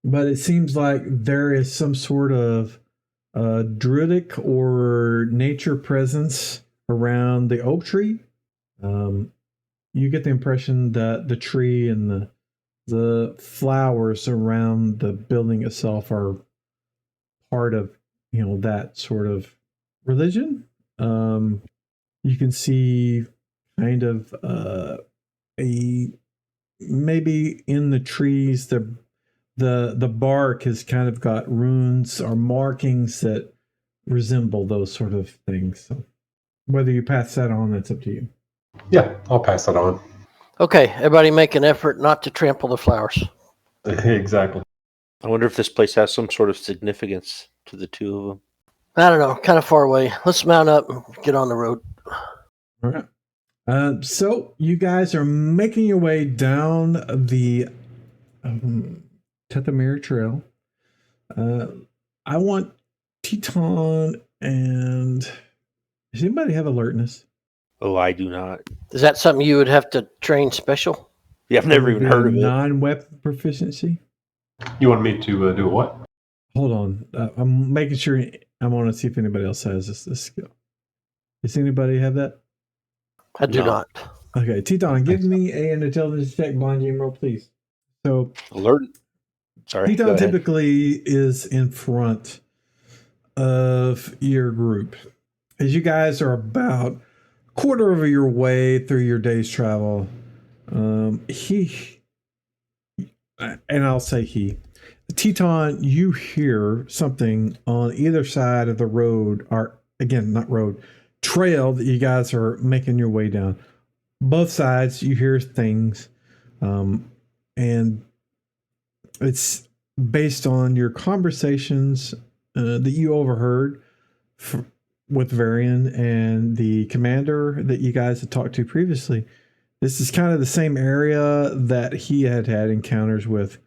but it seems like there is some sort of druidic or nature presence around the oak tree. You get the impression that the tree and the flowers around the building itself are part of that sort of religion. You can see kind of maybe in the trees the bark has kind of got runes or markings that resemble those sort of things. So whether you pass that on, that's up to you.
Yeah, I'll pass that on.
Okay, everybody make an effort not to trample the flowers.
Exactly.
I wonder if this place has some sort of significance to the two of them.
I don't know, kind of far away. Let's mount up and get on the road.
All right. So you guys are making your way down the Tetamir Trail. I want Teton and does anybody have alertness?
Oh, I do not.
Is that something you would have to train special?
Yeah, I've never even heard of it.
Non-weapon proficiency.
You want me to do what?
Hold on. I'm making sure. I want to see if anybody else has this skill. Does anybody have that?
I do not.
Okay, Teton, give me an intelligence check, blind game roll, please. So,
Alert. Sorry.
Teton typically is in front of your group. As you guys are about a quarter of your way through your day's travel, Teton, you hear something on either side of the road, or again, not road, trail that you guys are making your way down. Both sides, you hear things, and it's based on your conversations that you overheard with Varian and the commander that you guys had talked to previously. This is kind of the same area that he had encounters with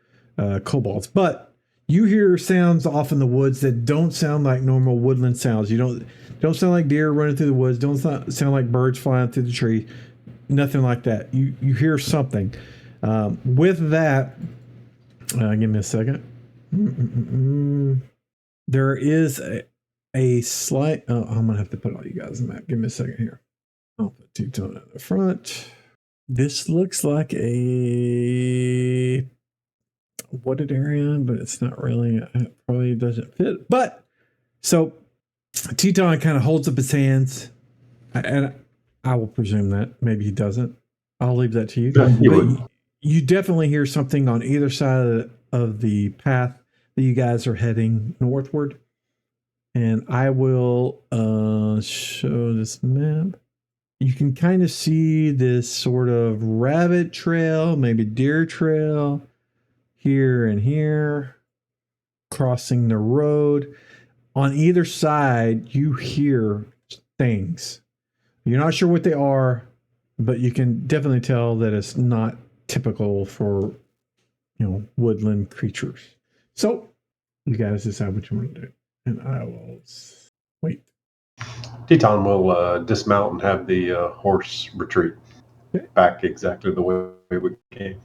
kobolds, but you hear sounds off in the woods that don't sound like normal woodland sounds. You don't sound like deer running through the woods. Don't sound like birds flying through the tree. Nothing like that. You hear something. With that, give me a second. There is a slight. Oh, I'm gonna have to put all you guys on the map. Give me a second here. I'll put Teton at the front. This looks like a wooded area, but it's not really. It probably doesn't fit. But so Teton kind of holds up his hands, and I will presume that maybe he doesn't. I'll leave that to you. But you definitely hear something on either side of the path that you guys are heading northward. And I will show this map. You can kind of see this sort of rabbit trail, maybe deer trail, here and here, crossing the road. On either side, you hear things. You're not sure what they are, but you can definitely tell that it's not typical for, woodland creatures. So you guys decide what you want to do, and I will wait.
Teton will dismount and have the horse retreat back exactly the way we came.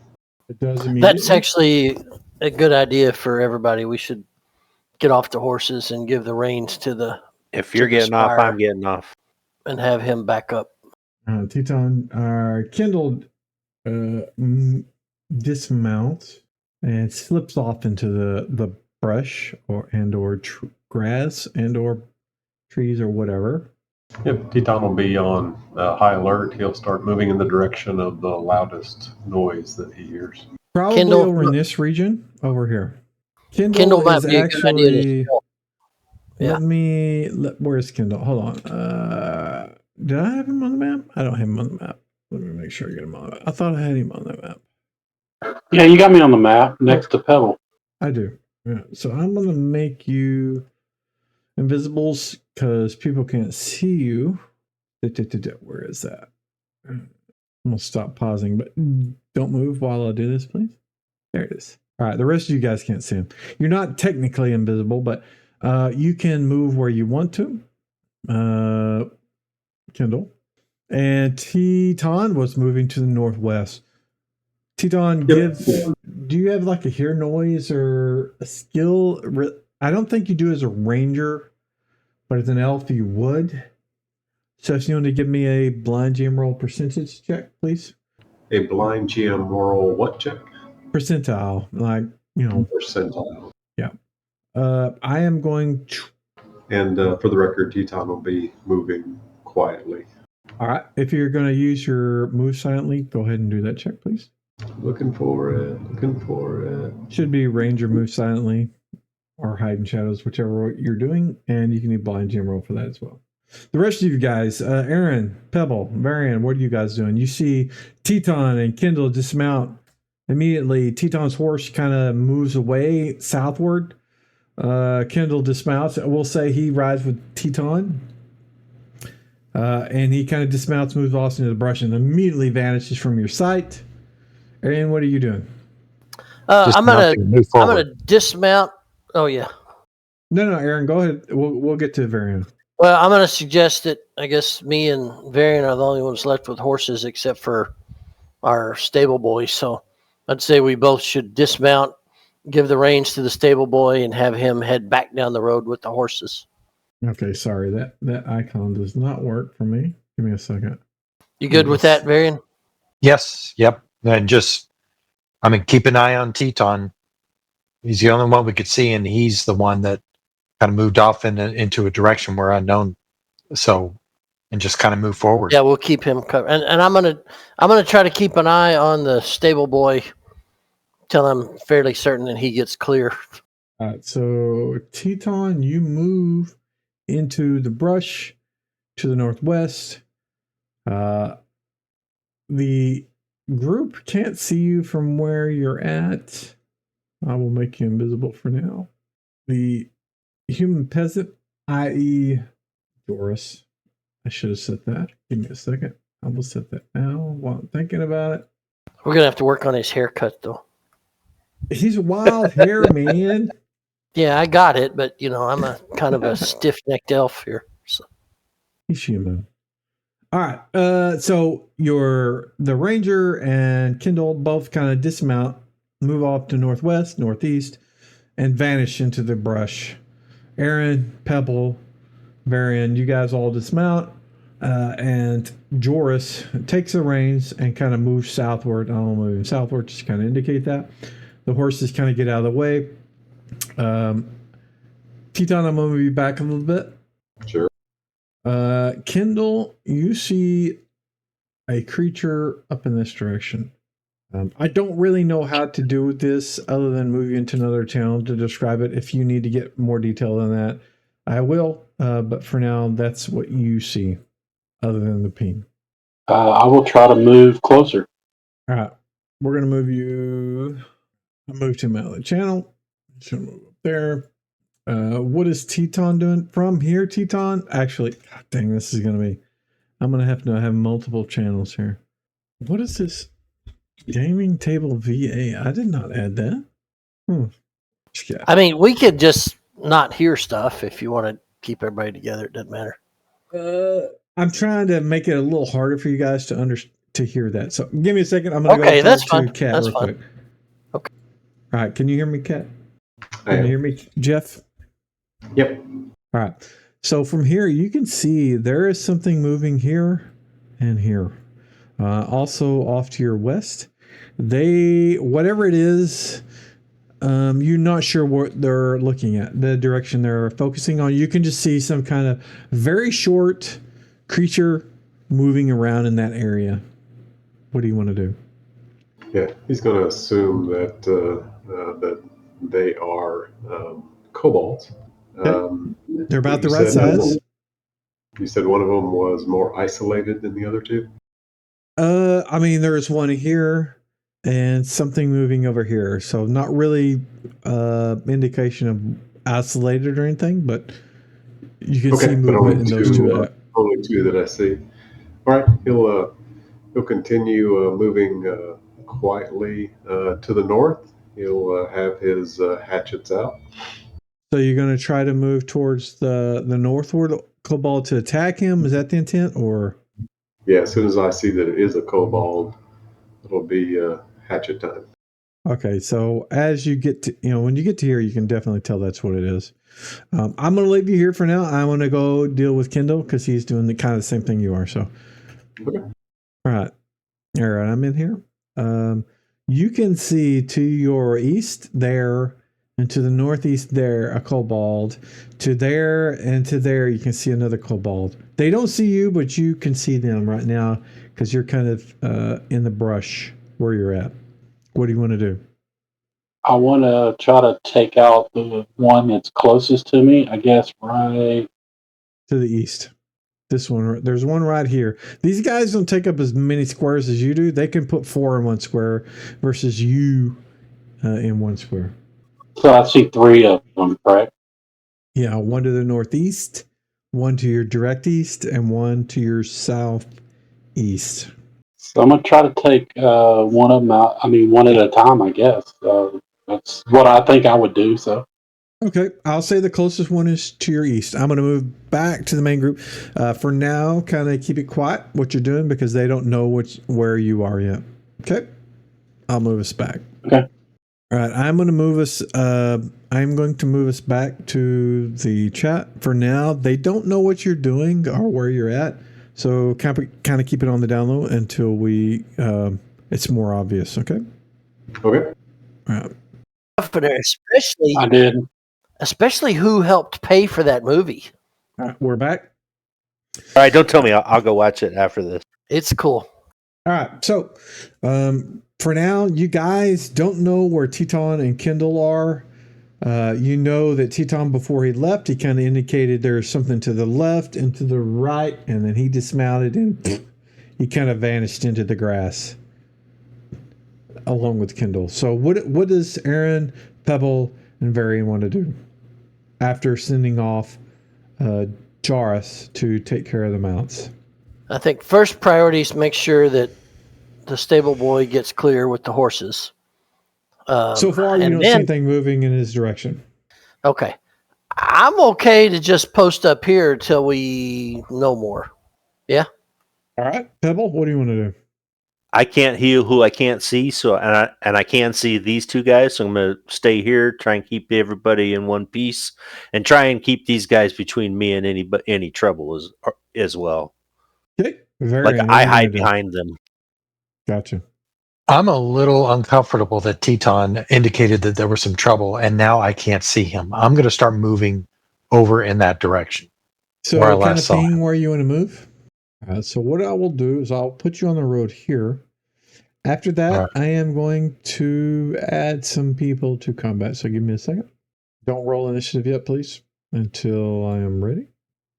It does immediately.
That's actually a good idea for everybody. We should get off the horses and give the reins to the.
If you're getting off, I'm getting off.
And have him back up.
Teton, Kindle dismounts and slips off into the brush or grass or trees or whatever.
Yep, Teton will be on high alert. He'll start moving in the direction of the loudest noise that he hears.
Probably
Kindle,
over in this region over here.
Kindle might
is
be a good idea.
Yeah. Where's Kindle? Hold on. Did I have him on the map? I don't have him on the map. Let me make sure I get him on the map. I thought I had him on the map.
Yeah, you got me on the map next to Pebble.
I do. Yeah. So I'm going to make you invisibles because people can't see you. Where is that? I'm going to stop pausing, but don't move while I do this, please. There it is. All right. The rest of you guys can't see him. You're not technically invisible, but you can move where you want to. Kindle. And Teton was moving to the northwest. Teton, do you have like a hear noise or a skill? I don't think you do as a ranger, but as an elf you would. So if you want to give me a blind GM roll percentage check, please.
A blind GM roll what check?
Percentile,
Percentile.
Yeah. I am going to...
And for the record, Teton will be moving quietly.
All right. If you're going to use your move silently, go ahead and do that check, please.
Looking for it.
Should be ranger move silently or hide in shadows, whichever you're doing. And you can do blind GM roll for that as well. The rest of you guys, Aaron, Pebble, Varian, what are you guys doing? You see Teton and Kindle dismount. Immediately, Teton's horse kind of moves away southward. Kindle dismounts. We'll say he rides with Teton. And he kind of dismounts, moves off into the brush, and immediately vanishes from your sight. Aaron, what are you doing?
I'm gonna dismount. Oh yeah.
No, Aaron, go ahead. We'll get to Varian.
Well, I'm gonna suggest that I guess me and Varian are the only ones left with horses, except for our stable boy. So I'd say we both should dismount, give the reins to the stable boy, and have him head back down the road with the horses.
Okay, sorry. That icon does not work for me. Give me a second.
You good with that, Varian?
Yes. Yep. And keep an eye on Teton. He's the only one we could see, and he's the one that kind of moved off into a direction we're unknown. So, and just kind of move forward.
Yeah, we'll keep him covered. And I'm gonna try to keep an eye on the stable boy till I'm fairly certain that he gets clear.
All right, so Teton, you move into the brush to the northwest. The group can't see you from where you're at. I will make you invisible for now. The human peasant, i.e. Doris. I should have said that. Give me a second. I will set that now while I'm thinking about it.
We're gonna have to work on his haircut, though.
He's wild hair, man.
Yeah, I got it, but I'm a kind of a stiff-necked elf here. So.
He's human. All right. So the ranger and Kindle both kind of dismount, move off to northwest, northeast, and vanish into the brush. Aaron, Pebble, Varian, you guys all dismount, and Joris takes the reins and kind of moves southward. I don't know, moving southward just kind of indicate that. The horses kind of get out of the way. Teton, I'm going to move you back a little bit.
Sure.
Kindle, you see a creature up in this direction. I don't really know how to do this other than move you into another channel to describe it. If you need to get more detail than that, I will. But for now, that's what you see other than the ping.
I will try to move closer.
All right. We're going to move you. I'll move to my other channel. So move up there. What is Teton doing from here, Teton? Actually, God dang, this is going to be... I'm going to have multiple channels here. What is this? Gaming table VA. I did not add that. Yeah.
I mean, we could just not hear stuff if you want to keep everybody together. It doesn't matter.
I'm trying to make it a little harder for you guys to hear that. So give me a second. I'm going to
Okay,
go
that's
to
fine.
Kat
That's
real
fine.
quick.
Okay.
All right. Can you hear me, Kat?
I
Can you
am.
hear me, Jeff?
Yep.
All right. So from here, you can see there is something moving here and here. Also off to your west. Whatever it is, you're not sure what they're looking at, the direction they're focusing on. You can just see some kind of very short creature moving around in that area. What do you want to do?
Yeah, he's going to assume that that they are kobolds.
They're about the
You
right
said-
size.
You said one of them was more isolated than the other two?
I mean, there's one here and something moving over here. So not really indication of isolated or anything, but you can see
but
movement in those two.
Only two that I see. All right, he'll continue moving quietly to the north. He'll have his hatchets out.
So you're going to try to move towards the northward kobold to attack him? Is that the intent, or?
Yeah, as soon as I see that it is a kobold, it'll be hatchet time.
Okay, so as you get to, when you get to here, you can definitely tell that's what it is. I'm going to leave you here for now. I'm going to go deal with Kindle because he's doing the kind of same thing you are. So,
Okay.
All right, I'm in here. You can see to your east there, and to the northeast there, a kobold. To there and to there, you can see another kobold. They don't see you, but you can see them right now because you're kind of in the brush where you're at. What do you want to do?
I want to try to take out the one that's closest to me, I guess, right.
To the east. This one, there's one right here. These guys don't take up as many squares as you do. They can put 4 in one square versus you in one square.
So I see 3 of them, correct?
Yeah, one to the northeast, one to your direct east, and one to your southeast.
So I'm going to try to take one of them out. I mean, one at a time, I guess. That's what I think I would do, so.
Okay, I'll say the closest one is to your east. I'm going to move back to the main group. For now, kind of keep it quiet what you're doing because they don't know where you are yet. Okay, I'll move us back.
Okay.
All right, I'm going to move us. I'm going to move us back to the chat. For now, they don't know what you're doing or where you're at, so kind of keep it on the down low until it's more obvious. Okay.
Okay.
All right.
Especially,
I did.
especially who helped pay for that movie.
All right, we're back.
All right, don't tell me. I'll go watch it after this.
It's cool.
All right, so for now, you guys don't know where Teton and Kindle are. You know that Teton, before he left, he kind of indicated there's something to the left and to the right, and then he dismounted and he kind of vanished into the grass along with Kindle. So what does Aaron, Pebble, and Varian want to do after sending off Charis to take care of the mounts.
I think first priority is make sure that the stable boy gets clear with the horses.
So far, you
and
don't
then,
see anything moving in his direction.
Okay. I'm okay to just post up here till we know more. Yeah?
All right, Pebble, what do you want to do?
I can't heal who I can't see, so and I can see these two guys, so I'm gonna stay here, try and keep everybody in one piece, and try and keep these guys between me and any trouble as well.
Okay, very.
Like
what
I
are you gonna
hide
do?
behind them.
Gotcha.
I'm a little uncomfortable that Teton indicated that there was some trouble, and now I can't see him. I'm going to start moving over in that direction. Where I
So kind
last
of
saw
ping where you want to move. So what I will do is I'll put you on the road here. After that,
All right.
I am going to add some people to combat. So give me a second. Don't roll initiative yet, please, until I am ready.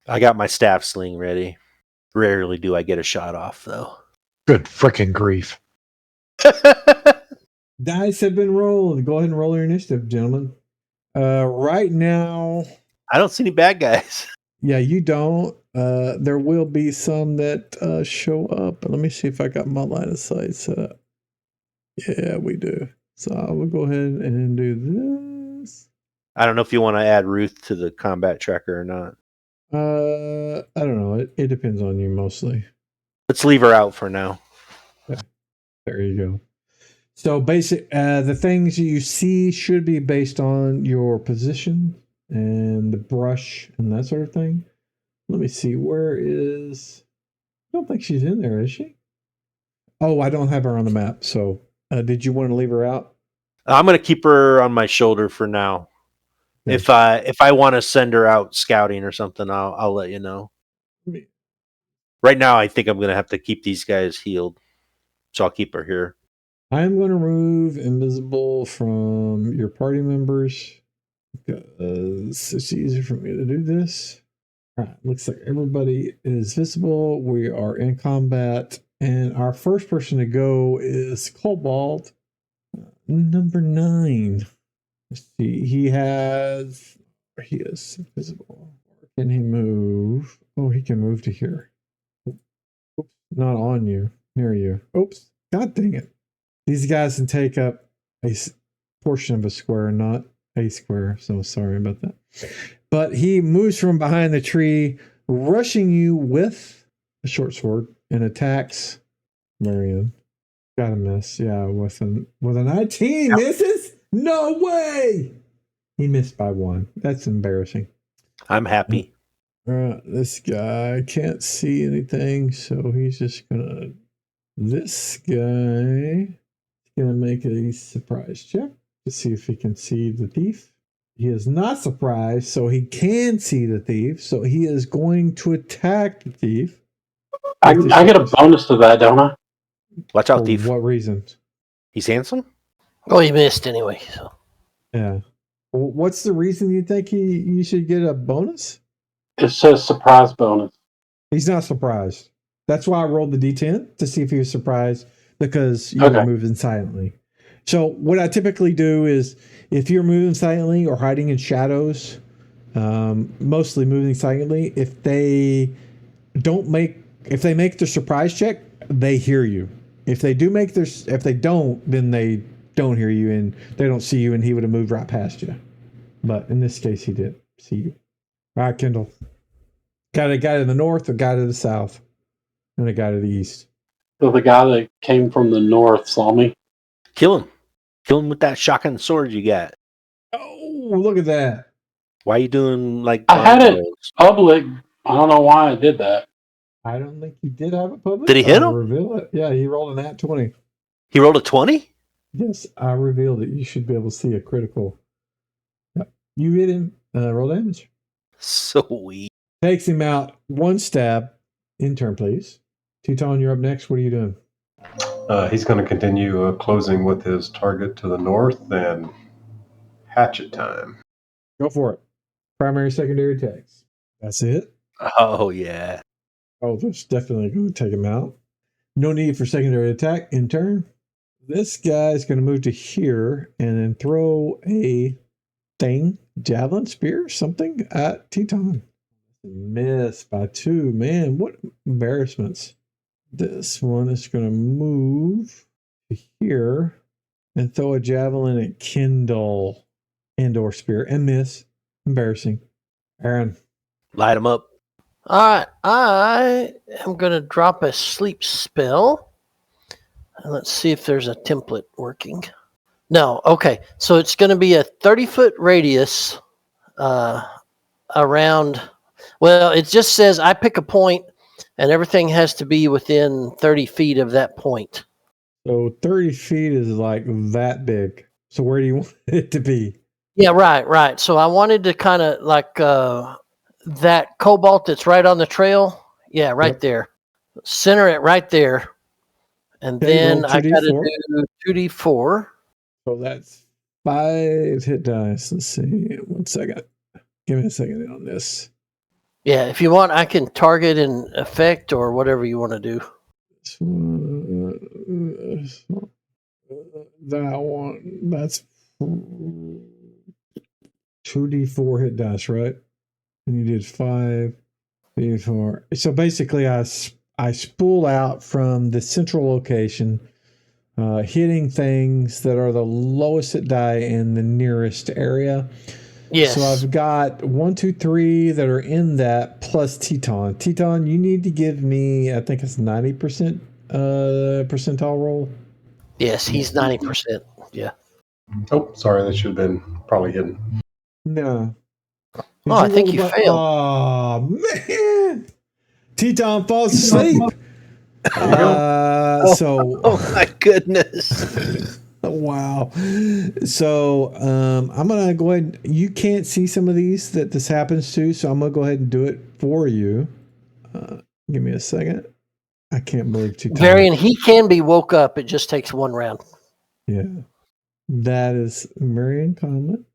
I got my staff sling ready. Rarely do I get a shot off though.
Good frickin' grief.
Dice have been rolled. Go ahead and roll your initiative, gentlemen. Right now,
I don't see any bad guys.
yeah, you don't. There will be some that show up. Let me see if I got my line of sight set up. Yeah, we do. So I will go ahead and do this.
I don't know if you want to add Ruth to the combat tracker or not.
I don't know. It depends on you mostly.
Let's leave her out for now.
There you go. So the things you see should be based on your position and the brush and that sort of thing. Let me see. Where is? I don't think she's in there, is she? Oh, I don't have her on the map. So, did you want to leave her out?
I'm going to keep her on my shoulder for now.
Gotcha.
If I want to send her out scouting or something, I'll let you know. Right now, I think I'm going to have to keep these guys healed, so I'll keep her here.
I'm going to remove invisible from your party members because it's easier for me to do this. All right, looks like everybody is visible. We are in combat, and our first person to go is Cobalt, number 9. Let's see. He is visible. Can he move? Oh, he can move to here. Oops, not on you, near you. Oops, god dang it. These guys can take up a portion of a square, not a square. So sorry about that. But he moves from behind the tree, rushing you with a short sword and attacks Marion. Got a miss. Yeah, with a 19 misses? No way! He missed by 1. That's embarrassing.
I'm happy.
This guy can't see anything, so he's just gonna. This guy is gonna make a surprise check to see if he can see the thief. He is not surprised, so he can see the thief. So he is going to attack the thief.
I get a bonus to that, don't I?
Watch
For
out, thief.
what reasons?
He's handsome?
Oh, he missed anyway. So.
Yeah. Well, what's the reason you think you should get a bonus?
It says surprise bonus.
He's not surprised. That's why I rolled the D10 to see if he was surprised because you were moving silently. So what I typically do is if you're moving silently or hiding in shadows, mostly moving silently, if they make their surprise check, they hear you. If they don't, then they don't hear you and they don't see you, and he would have moved right past you. But in this case, he did see you. All right, Kendall. Got a guy to the north, a guy to the south, and a guy to the east.
So the guy that came from the north saw me.
Kill him. Kill him with that shotgun sword you got.
Oh, look at that.
Why are you doing like...
I had it public. I don't know why I did that.
I don't think he did have it public.
Did he hit him?
I'll reveal it. Yeah, he rolled an @20.
He rolled a 20?
Yes, I revealed it. You should be able to see a critical. Yep. You hit him. Roll damage.
Sweet.
Takes him out 1 stab. In turn, please. Teton, you're up next. What are you doing?
He's going to continue closing with his target to the north and hatchet time.
Go for it. Primary, secondary attacks. That's it.
Oh, yeah.
Oh, that's definitely going to take him out. No need for secondary attack. In turn, this guy's going to move to here and then throw a thing, javelin, spear, something at Teton. Miss by 2. Man, what embarrassments. This one is going to move to here and throw a javelin at Kindle and/or spear and miss. Embarrassing. Aaron.
Light them up.
All right, I am going to drop a sleep spell. And let's see if there's a template working. No, okay. So it's going to be a 30-foot radius around. Well, it just says I pick a point, and everything has to be within 30 feet of that point.
So 30 feet is like that big. So where do you want it to be?
Yeah, right. So I wanted to kind of like that cobalt that's right on the trail. Yeah, right
Yep.
there. Center it right there. And
Okay,
then
roll
I got to
2d4.
do 2d4.
So that's 5 hit dice. Let's see. 1 second. Give me a second on this.
Yeah, if you want, I can target and effect or whatever you want to do.
That one. That's 2d4 hit dice, right? And you did 5 d4. So basically, I spool out from the central location, hitting things that are the lowest hit die in the nearest area.
Yes.
So I've got 1, 2, 3 that are in that plus Teton. Teton, you need to give me, I think it's 90% percentile roll.
Yes, he's 90%. Yeah.
Oh, sorry, that should have been probably hidden.
No.
Oh, I think you failed.
Oh, man. Teton falls asleep. So.
Oh my goodness.
Wow. So I'm going to go ahead. You can't see some of these that this happens to, so I'm going to go ahead and do it for you. Give me a second. I can't believe Teton.
Varian, he can be woke up. It just takes 1 round.
Yeah. That is very uncommon.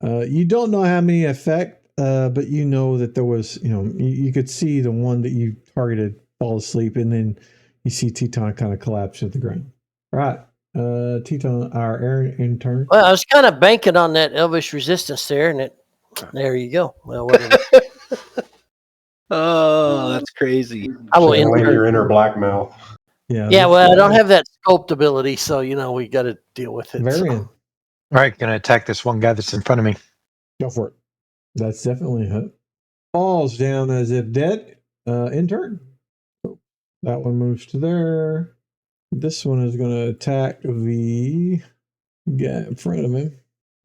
You don't know how many affect, but you know that there was, you could see the one that you targeted fall asleep, and then you see Teton kind of collapse at the ground. All right. Teton, our Aaron intern.
Well, I was kind of banking on that Elvish resistance there, and there you go. Well, whatever.
Oh, that's crazy.
I will
Channeling
enter.
your inner black mouth.
Yeah, well, I don't have that scoped ability, so we got to deal with it.
Varian.
So.
All right, gonna attack this one guy that's in front of me.
Go for it. That's definitely a hit. Falls down as if dead. Intern. That one moves to there. This one is going to attack the guy in front of him.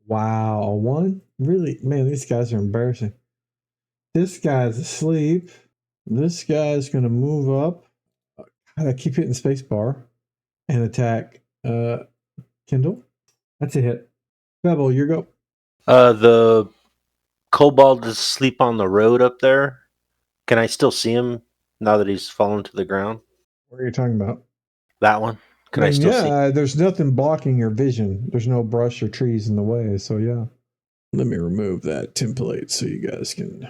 Wow, a 1? Really? Man, these guys are embarrassing. This guy's asleep. This guy's going to move up. I keep hitting space bar and attack Kindle. That's a hit. Pebble, your go.
The kobold is asleep on the road up there. Can I still see him now that he's fallen to the ground?
What are you talking about?
That one? Can I still see?
There's nothing blocking your vision. There's no brush or trees in the way, so yeah. Let me remove that template so you guys can...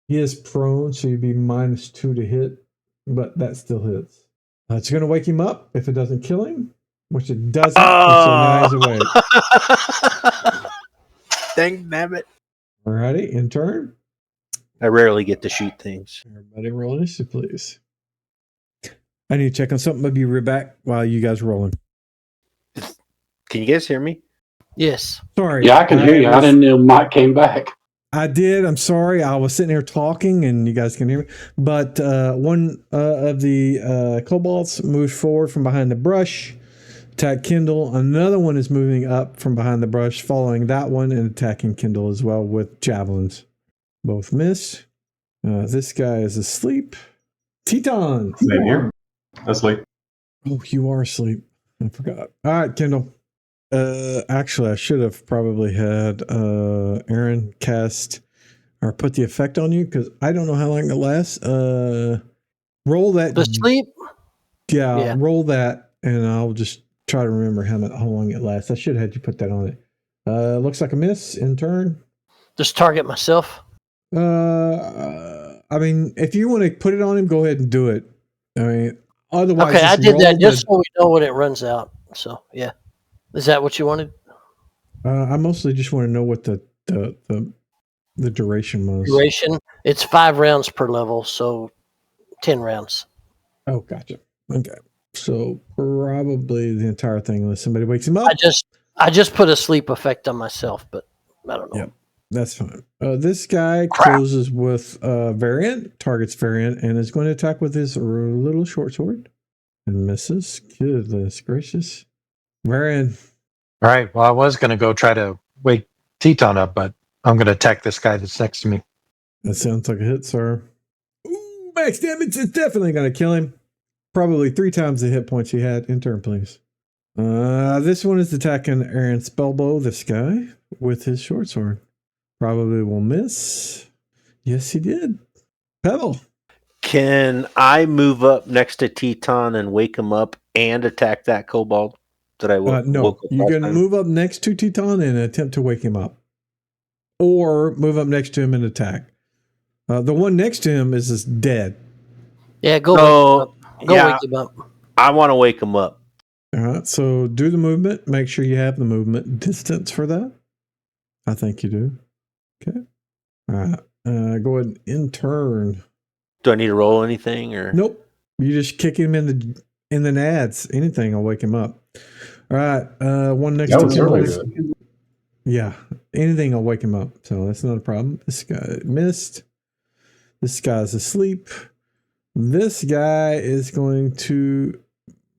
He is prone, so you'd be -2 to hit, but that still hits. It's going to wake him up if it doesn't kill him, which it doesn't, so now he's awake.
Dang damn it.
Alrighty, in turn.
I rarely get to shoot things.
Everybody roll initiative, please. I need to check on something. I'll be right back while you guys are rolling.
Can you guys hear me?
Yes.
Sorry.
Yeah, I can hear you. I didn't know Mike came back.
I did. I'm sorry. I was sitting here talking and you guys can hear me. But one of the kobolds moved forward from behind the brush, attacked Kindle. Another one is moving up from behind the brush, following that one and attacking Kindle as well with javelins. Both miss. This guy is asleep. Teton.
Same here. Asleep.
Oh, you are asleep. I forgot. All right, Kindle. Actually, I should have probably had Aaron cast or put the effect on you because I don't know how long it lasts. Roll that.
The sleep?
Yeah, roll that, and I'll just try to remember how long it lasts. I should have had you put that on it. Looks like a miss in turn.
Just target myself.
I mean, if you want to put it on him, go ahead and do it. I mean, otherwise,
okay, I did that just so we know when it runs out. So yeah, is that what you wanted?
I mostly just want to know what the the duration was.
Duration. It's 5 rounds per level, so 10 rounds.
Oh, gotcha. Okay. So probably the entire thing unless somebody wakes him up.
I just put a sleep effect on myself, but I don't know.
Yep. That's fine. This guy closes with Variant, targets Variant, and is going to attack with his little short sword. And misses. Goodness gracious. Variant.
All right. Well, I was going to go try to wake Teton up, but I'm going to attack this guy that's next to me.
That sounds like a hit, sir. Ooh, max damage is definitely going to kill him. Probably 3 times the hit points he had. In turn, please. This one is attacking Aaron Spellbow, this guy, with his short sword. Probably will miss. Yes, he did. Pebble.
Can I move up next to Teton and wake him up and attack that kobold that I woke
No,
up
you
last
can
time?
move up next to Teton and attempt to wake him up. Or move up next to him and attack. The one next to him is just dead.
Yeah, go
So,
wake him up.
I want to wake him up.
All right, so do the movement. Make sure you have the movement distance for that. I think you do. Okay. All right. Go ahead and in turn.
Do I need to roll anything or?
Nope. You just kick him in the nads. Anything will wake him up. All right. One next
That
to
was really
Kimberly's.
good.
Yeah. Anything will wake him up. So that's not a problem. This guy missed. This guy's asleep. This guy is going to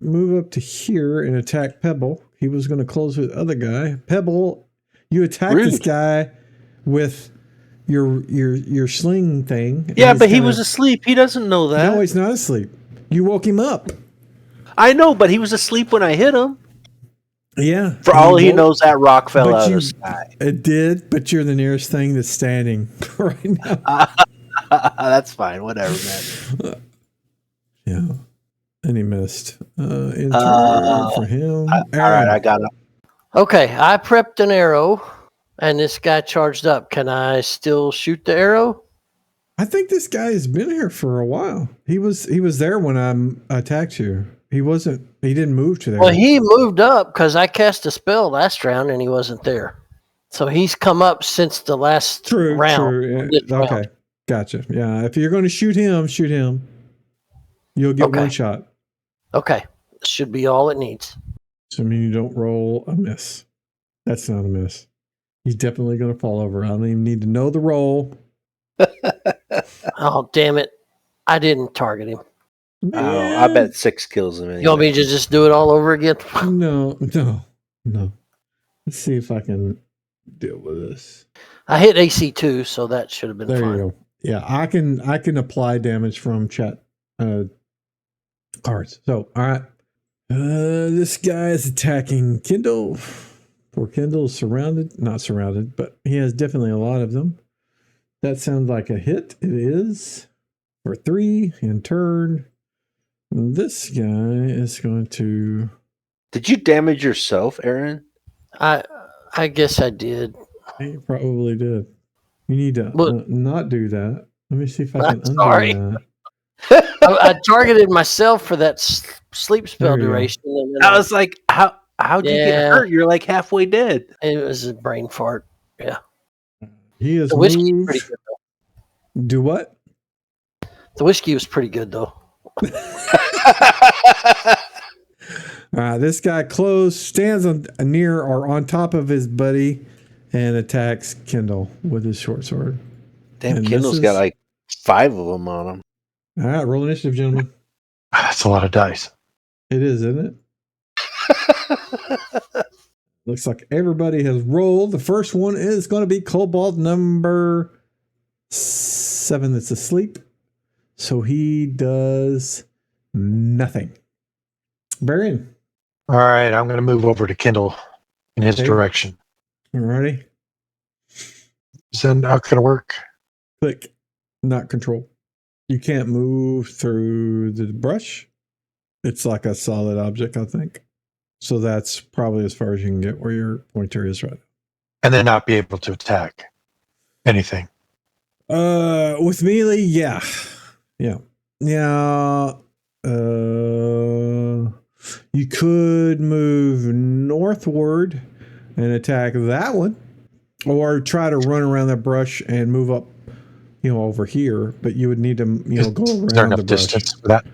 move up to here and attack Pebble. He was going to close with the other guy. Pebble, you attack this guy with your sling thing.
Yeah, but he was asleep. He doesn't know that.
No, he's not asleep. You woke him up.
I know, but he was asleep when I hit him.
Yeah.
For all he knows, that rock fell out of the sky.
It did, but you're the nearest thing that's standing right now.
That's fine. Whatever, man.
Yeah. And he missed. In turn for him.
All right, I got it.
Okay, I prepped an arrow, and this guy charged up. Can I still shoot the arrow?
I think this guy has been here for a while. He was there when I attacked you. He didn't move to there.
Well, he moved up because I cast a spell last round, and he wasn't there. So he's come up since the last round.
True. Yeah. Okay. Gotcha. Yeah. If you're going to shoot him. You'll get one shot.
Okay. Should be all it needs.
Assuming you don't roll a miss. That's not a miss. He's definitely going to fall over. I don't even need to know the roll.
Oh, damn it. I didn't target him.
Oh, I bet 6 kills him. Anyway.
You want me to just do it all over again?
No. Let's see if I can deal with this.
I hit AC 2, so that should have been
There
fine.
you go. Yeah, I can apply damage from chat cards. So, all right. This guy is attacking Kindle. Poor Kindle is not surrounded, but he has definitely a lot of them. That sounds like a hit. It is for 3 in turn. This guy is going to.
Did you damage yourself, Aaron?
I guess I did.
He probably did. You need to not do that. Let me see if I can undo
sorry.
that.
I targeted myself for that sleep spell
There you go.
duration. And then
I was like, how'd you get hurt? You're like halfway dead.
It was a brain fart. Yeah.
He is
The whiskey
moved.
was pretty good, though.
Do what?
The whiskey was pretty good, though.
This guy stands near or on top of his buddy and attacks Kindle with his short sword.
Damn,
And
Kindle's got like 5 of them on him.
All right, roll initiative, gentlemen.
That's a lot of dice.
It is, isn't it? Looks like everybody has rolled. The first one is going to be Kobold number 7 that's asleep. So he does nothing. Barian.
All right, I'm going to move over to Kindle in his direction.
Alrighty.
Is that not going to work?
Click. Not control. You can't move through the brush. It's like a solid object, I think. So that's probably as far as you can get where your pointer is right now.
And then not be able to attack anything.
With melee, yeah. You could move northward and attack that one, Or try to run around that brush and move up, over here. But you would need to, go
Is there
around
enough
the brush.
distance for that?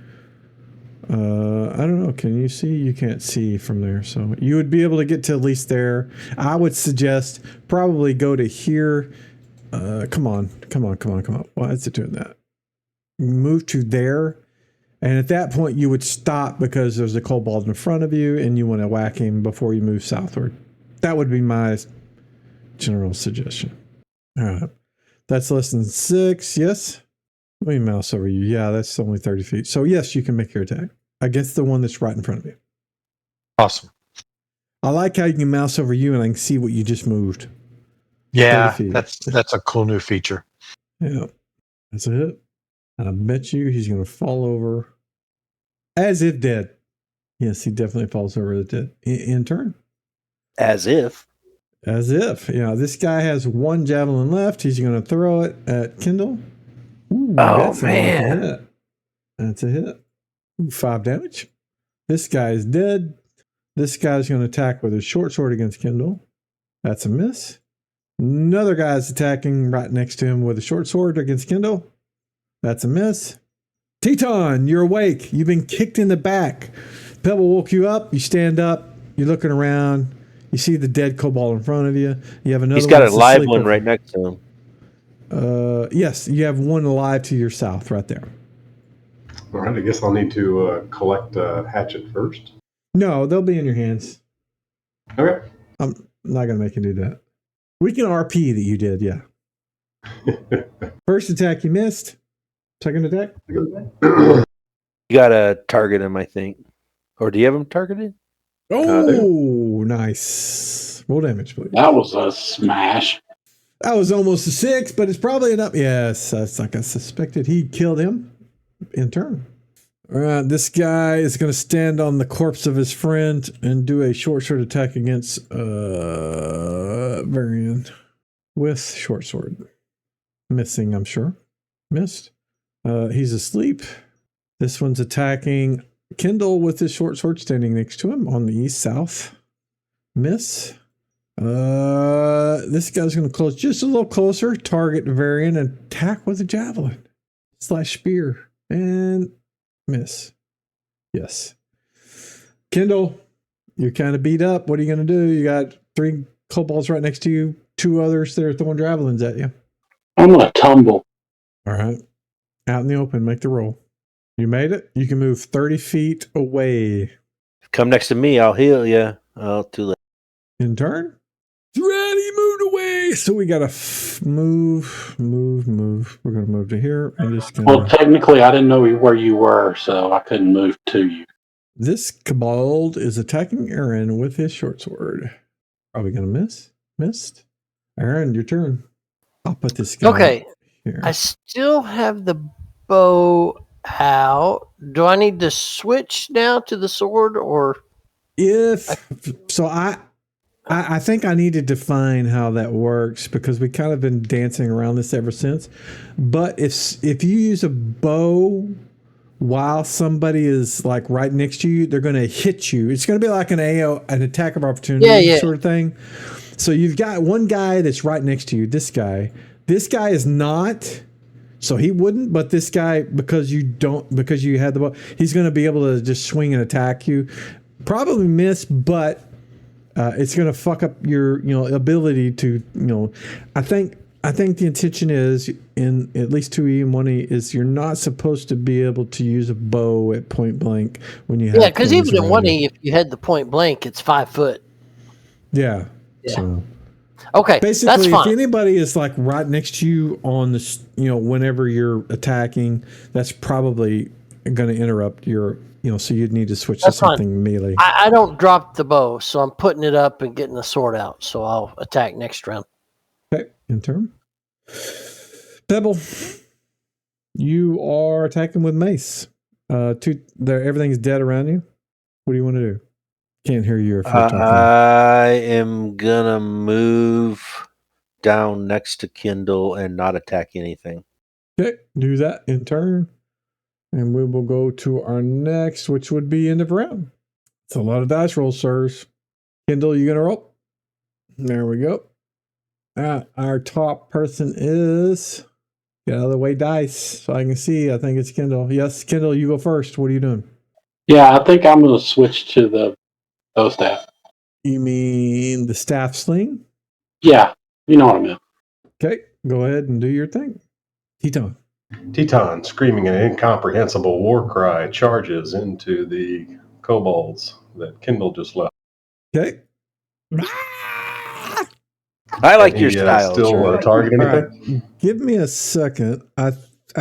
I don't know. Can you see? You can't see from there. So you would be able to get to at least there. I would suggest probably go to here. Come on. Why is it doing that? Move to there. And at that point, you would stop because there's a kobold in front of you and you want to whack him before you move southward. That would be my general suggestion. All right. That's less than 6. Yes. Let me mouse over you. Yeah, that's only 30 feet. So yes, you can make your attack against the one that's right in front of you.
Awesome.
I like how you can mouse over you and I can see what you just moved.
Yeah,
30 feet.
that's a cool new feature.
Yeah. That's a hit. And I bet you he's going to fall over as if dead. Yes, he definitely falls over as dead. In turn.
As if.
As if. Yeah, this guy has 1 javelin left. He's going to throw it at Kindle. Ooh,
Oh, man.
Like a hit. That's a hit. Ooh, 5 damage. This guy is dead. This guy's going to attack with his short sword against Kindle. That's a miss. Another guy's attacking right next to him with a short sword against Kindle. That's a miss. Teton, you're awake. You've been kicked in the back. Pebble woke you up. You stand up. You're looking around. You see the dead kobold in front of you. You have another.
He's got
one
a live one right next to him.
Yes, you have one alive to your south right there.
All right, I guess I'll need to collect a hatchet first.
No, they'll be in your hands.
Okay.
I'm not going to make you do that. We can RP that you did, yeah. First attack you missed. Second attack?
You got to target him, I think. Or do you have him targeted?
Oh, nice. Roll damage, please.
That was a smash.
That was almost a 6, but it's probably enough. Yes, that's like I suspected. He killed him in turn. All right, this guy is going to stand on the corpse of his friend and do a short sword attack against Varian with short sword. Missing, I'm sure. Missed. He's asleep. This one's attacking Kindle with his short sword standing next to him on the east-south. Miss. This guy's going to close just a little closer, target Varian, and attack with a javelin / spear. And miss. Yes. Kindle, you're kind of beat up. What are you going to do? You got 3 kobolds right next to you, 2 others that are throwing javelins at you.
I'm going to tumble.
All right. Out in the open, make the roll. You made it. You can move 30 feet away.
Come next to me, I'll heal you. Oh, too late.
In turn. Ready, moved away. So we got to move. We're going to move to here. I'm just going
Well, technically, I didn't know where you were, so I couldn't move to you.
This kobold is attacking Aaron with his short sword. Probably going to miss. Missed. Aaron, your turn. I'll put this guy
Okay.
here.
I still have the bow out. Do I need to switch now to the sword, or
I think I need to define how that works because we kind of been dancing around this ever since. But if you use a bow while somebody is like right next to you, they're going to hit you. It's going to be like an attack of opportunity sort of thing. So you've got one guy that's right next to you. This guy is not. So he wouldn't, but this guy, because you had the bow, he's going to be able to just swing and attack you. Probably miss, but it's going to fuck up your ability to I think the intention is in at least 2E and 1E is you're not supposed to be able to use a bow at point blank when you have
because even in 1E, if you had the point blank, it's 5 foot.
Yeah.
Yeah.
So.
Okay,
basically,
that's fine.
if anybody is like right next to you on this, whenever you're attacking, that's probably going to interrupt your, so you'd need to switch to something melee.
I don't drop the bow, so I'm putting it up and getting the sword out. So I'll attack next round.
Okay, in turn. Pebble, you are attacking with mace. Everything's dead around you. What do you want to do? Can't hear you if you're talking.
I am gonna move down next to Kindle and not attack anything.
Okay, do that in turn. And we will go to our next, which would be end of round. It's a lot of dice rolls, sirs. Kindle, you gonna roll? There we go. Our top person is. Get out of the way, dice, so I can see. I think it's Kendall. Yes, Kendall, you go first. What are you doing?
Yeah, I think I'm going to switch to the bow staff.
You mean the staff sling?
Yeah, you know what I mean.
Okay, go ahead and do your thing. Teton.
Teton, screaming an incomprehensible war cry, charges into the kobolds that Kindle just left.
Okay.
I like
Can
your
he,
style,
still
Charlie.
target
All
anything?
right. Give me a second. I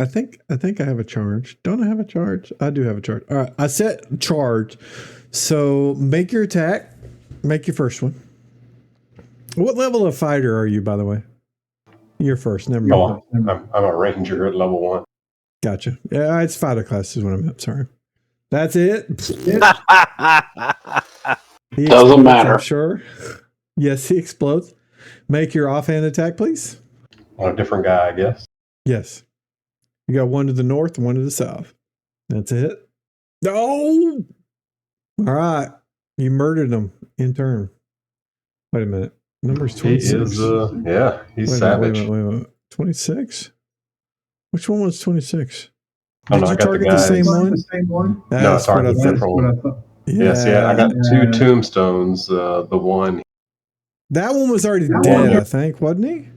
think I have a charge. Don't I have a charge? I do have a charge. All right. I set charge. So make your attack. Make your first one. What level of fighter are you, by the way? You're first. Never mind.
I'm a ranger at level 1.
Gotcha. Yeah, it's fighter class is what I meant. Sorry. That's it. He
Doesn't
explodes,
matter.
I'm sure. Yes, he explodes. Make your offhand attack, please.
On a different guy, I guess.
Yes. You got one to the north, one to the south. That's a hit. No! All right. You murdered him in turn. Wait a minute. Number's 26.
He is, he's
wait
savage.
a minute. 26? Which one was 26?
Oh,
Did
no, I
you
got
target
the
the same
guys.
one?
The same one?
No,
That's what I
target
thought.
different.
Yeah.
Yes, yeah, I got 2 tombstones. The one,
That one was already
That
dead,
one-
I think, wasn't he?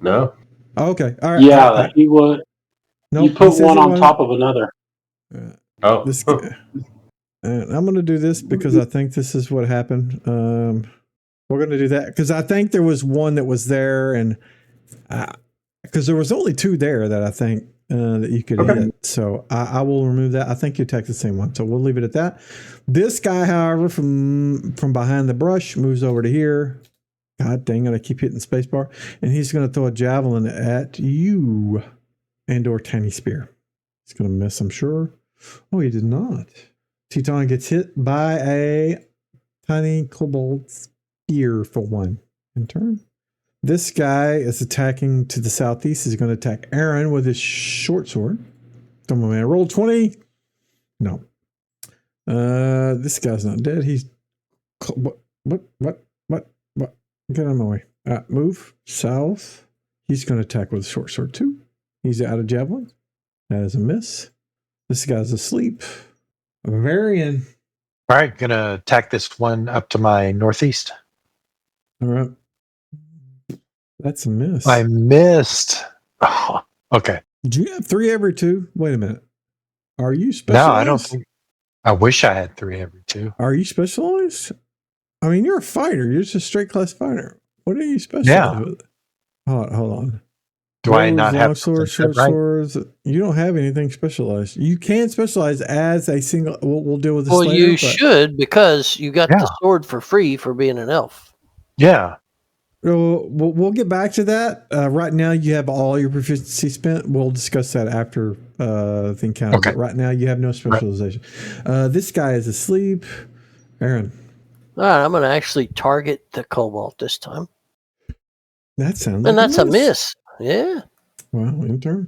no.
Oh, okay. All right.
Yeah, he would.
Nope,
You
he
put
says
one
it
on
was-
top of another.
Oh,
This guy. I'm going to do this because I think this is what happened. We're going to do that because I think there was one that was there, and because there was only 2 there that I think that you could
Okay.
hit. So I will remove that. I think you attacked the same one, so we'll leave it at that. This guy, however, from behind the brush, moves over to here. God dang it! I keep hitting spacebar, and he's going to throw a javelin at you, and/or tiny spear. He's going to miss, I'm sure. Oh, he did not. Teton gets hit by a tiny kobold spear for 1 in turn. This guy is attacking to the southeast. He's going to attack Aaron with his short sword. Come on, man. Roll 20. No. This guy's not dead. He's... What? Get out of my way. Move south. He's going to attack with a short sword too. He's out of javelin. That is a miss. This guy's asleep. Varian.
All right, gonna attack this one up to my northeast.
All right. That's a miss.
I missed. Oh, okay.
Do you have 3 every 2? Wait a minute. Are you
No,
specialized?
I don't think. I wish I had 3 every 2.
Are you specialized? I mean, you're a fighter. You're just a straight class fighter. What are you specialized
Yeah.
with? Hold on.
Do I
Bows,
not
long
have
swords, short
right?
swords? You don't have anything specialized. You can specialize as a single. We'll deal with this
Well,
later.
you
but-
should because you got
Yeah.
the sword for free for being an elf.
Yeah.
We'll get back to that. Right now, you have all your proficiency spent. We'll discuss that after the encounter.
Okay.
But right now, you have no specialization. This guy is asleep. Aaron,
All right, I'm going to actually target the cobalt this time.
that sounds
And
like
that's a miss. Yeah.
Well, in turn.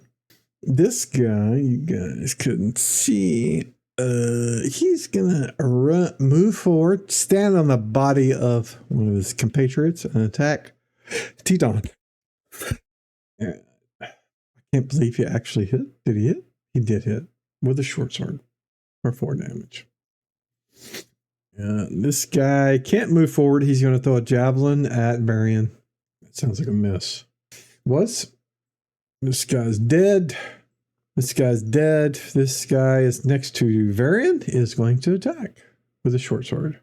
This guy, you guys couldn't see. He's gonna move forward, stand on the body of one of his compatriots, and attack Teton. I can't believe he actually hit. Did he hit? He did hit with a short sword for 4 damage. This guy can't move forward. He's going to throw a javelin at Varian. That sounds like a miss. This guy's dead. This guy's dead. This guy is next to Varian, is going to attack with a short sword.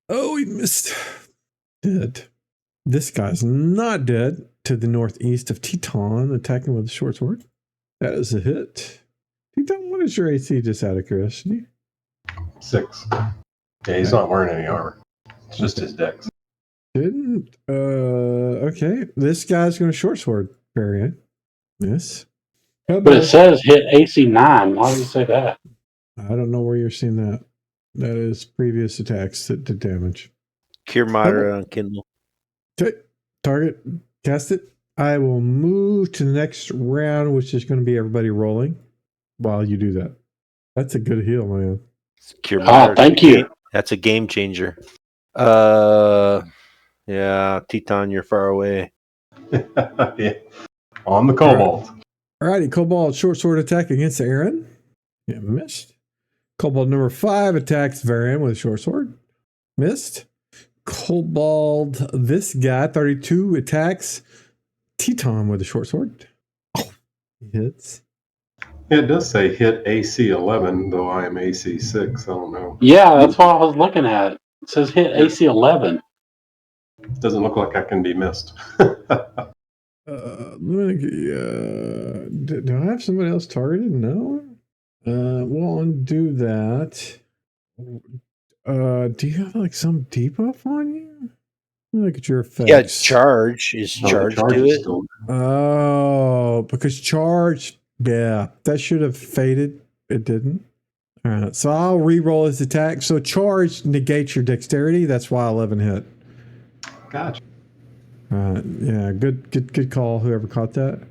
Oh, he missed. Dead. This guy's not dead. To the northeast of Teton, attacking with a short sword. That is a hit. Teton, what is your AC, just out of curiosity?
6. Yeah, he's not wearing any armor. It's just his dex.
Didn't. Okay. This guy's going to short sword Varian. Yes.
But it says hit AC 9. Why does it say that?
I don't know where you're seeing that. That is previous attacks that did damage.
Cure Myra on Kindle.
Okay. Target. Cast it. I will move to the next round, which is going to be everybody rolling while you do that. That's a good heal, man.
Cure
Oh,
Myra.
thank you.
That's a game changer. Yeah, Teton, you're far away.
Yeah. On the Cobalt.
Alrighty, Cobalt short sword attack against Aaron. Yeah, missed. Cobalt number 5 attacks Varian with a short sword. Missed. Cobalt, this guy, 32, attacks Teton with a short sword. Oh, hits.
It does say hit AC 11, though I am AC 6. I don't know.
Yeah, that's what I was looking at. It says hit AC 11.
Doesn't look like I can be missed.
Do I have somebody else targeted? No. We'll undo that. Do you have like some debuff on you? Let me look at your effects.
Yeah, charge is charge
charge
to
is
it.
still-
Oh, because charge, yeah, that should have faded. It didn't. All right, so I'll re-roll his attack. So charge negates your dexterity. That's why 11 hit.
Gotcha.
Yeah, good call. Whoever caught that,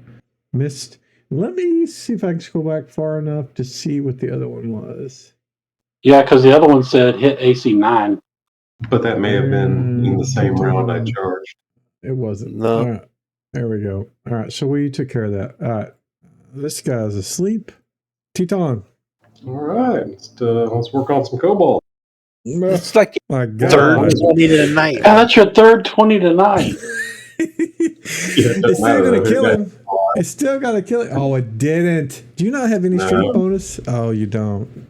missed. Let me see if I can scroll back far enough to see what the other one was.
Yeah, because the other one said hit AC 9.
But that may have been in the same round I charged.
It wasn't.
No.
All right, there we go. All right, so we took care of that. All right, this guy's asleep. Teton.
All right, let's work on some Cobalt.
It's like
My
third
God.
20 to the night.
Yeah, that's your third 20 tonight.
It's still gonna kill him. It's still gotta kill him. Oh, it didn't. Do you not have any
No.
strength bonus? Oh, you don't.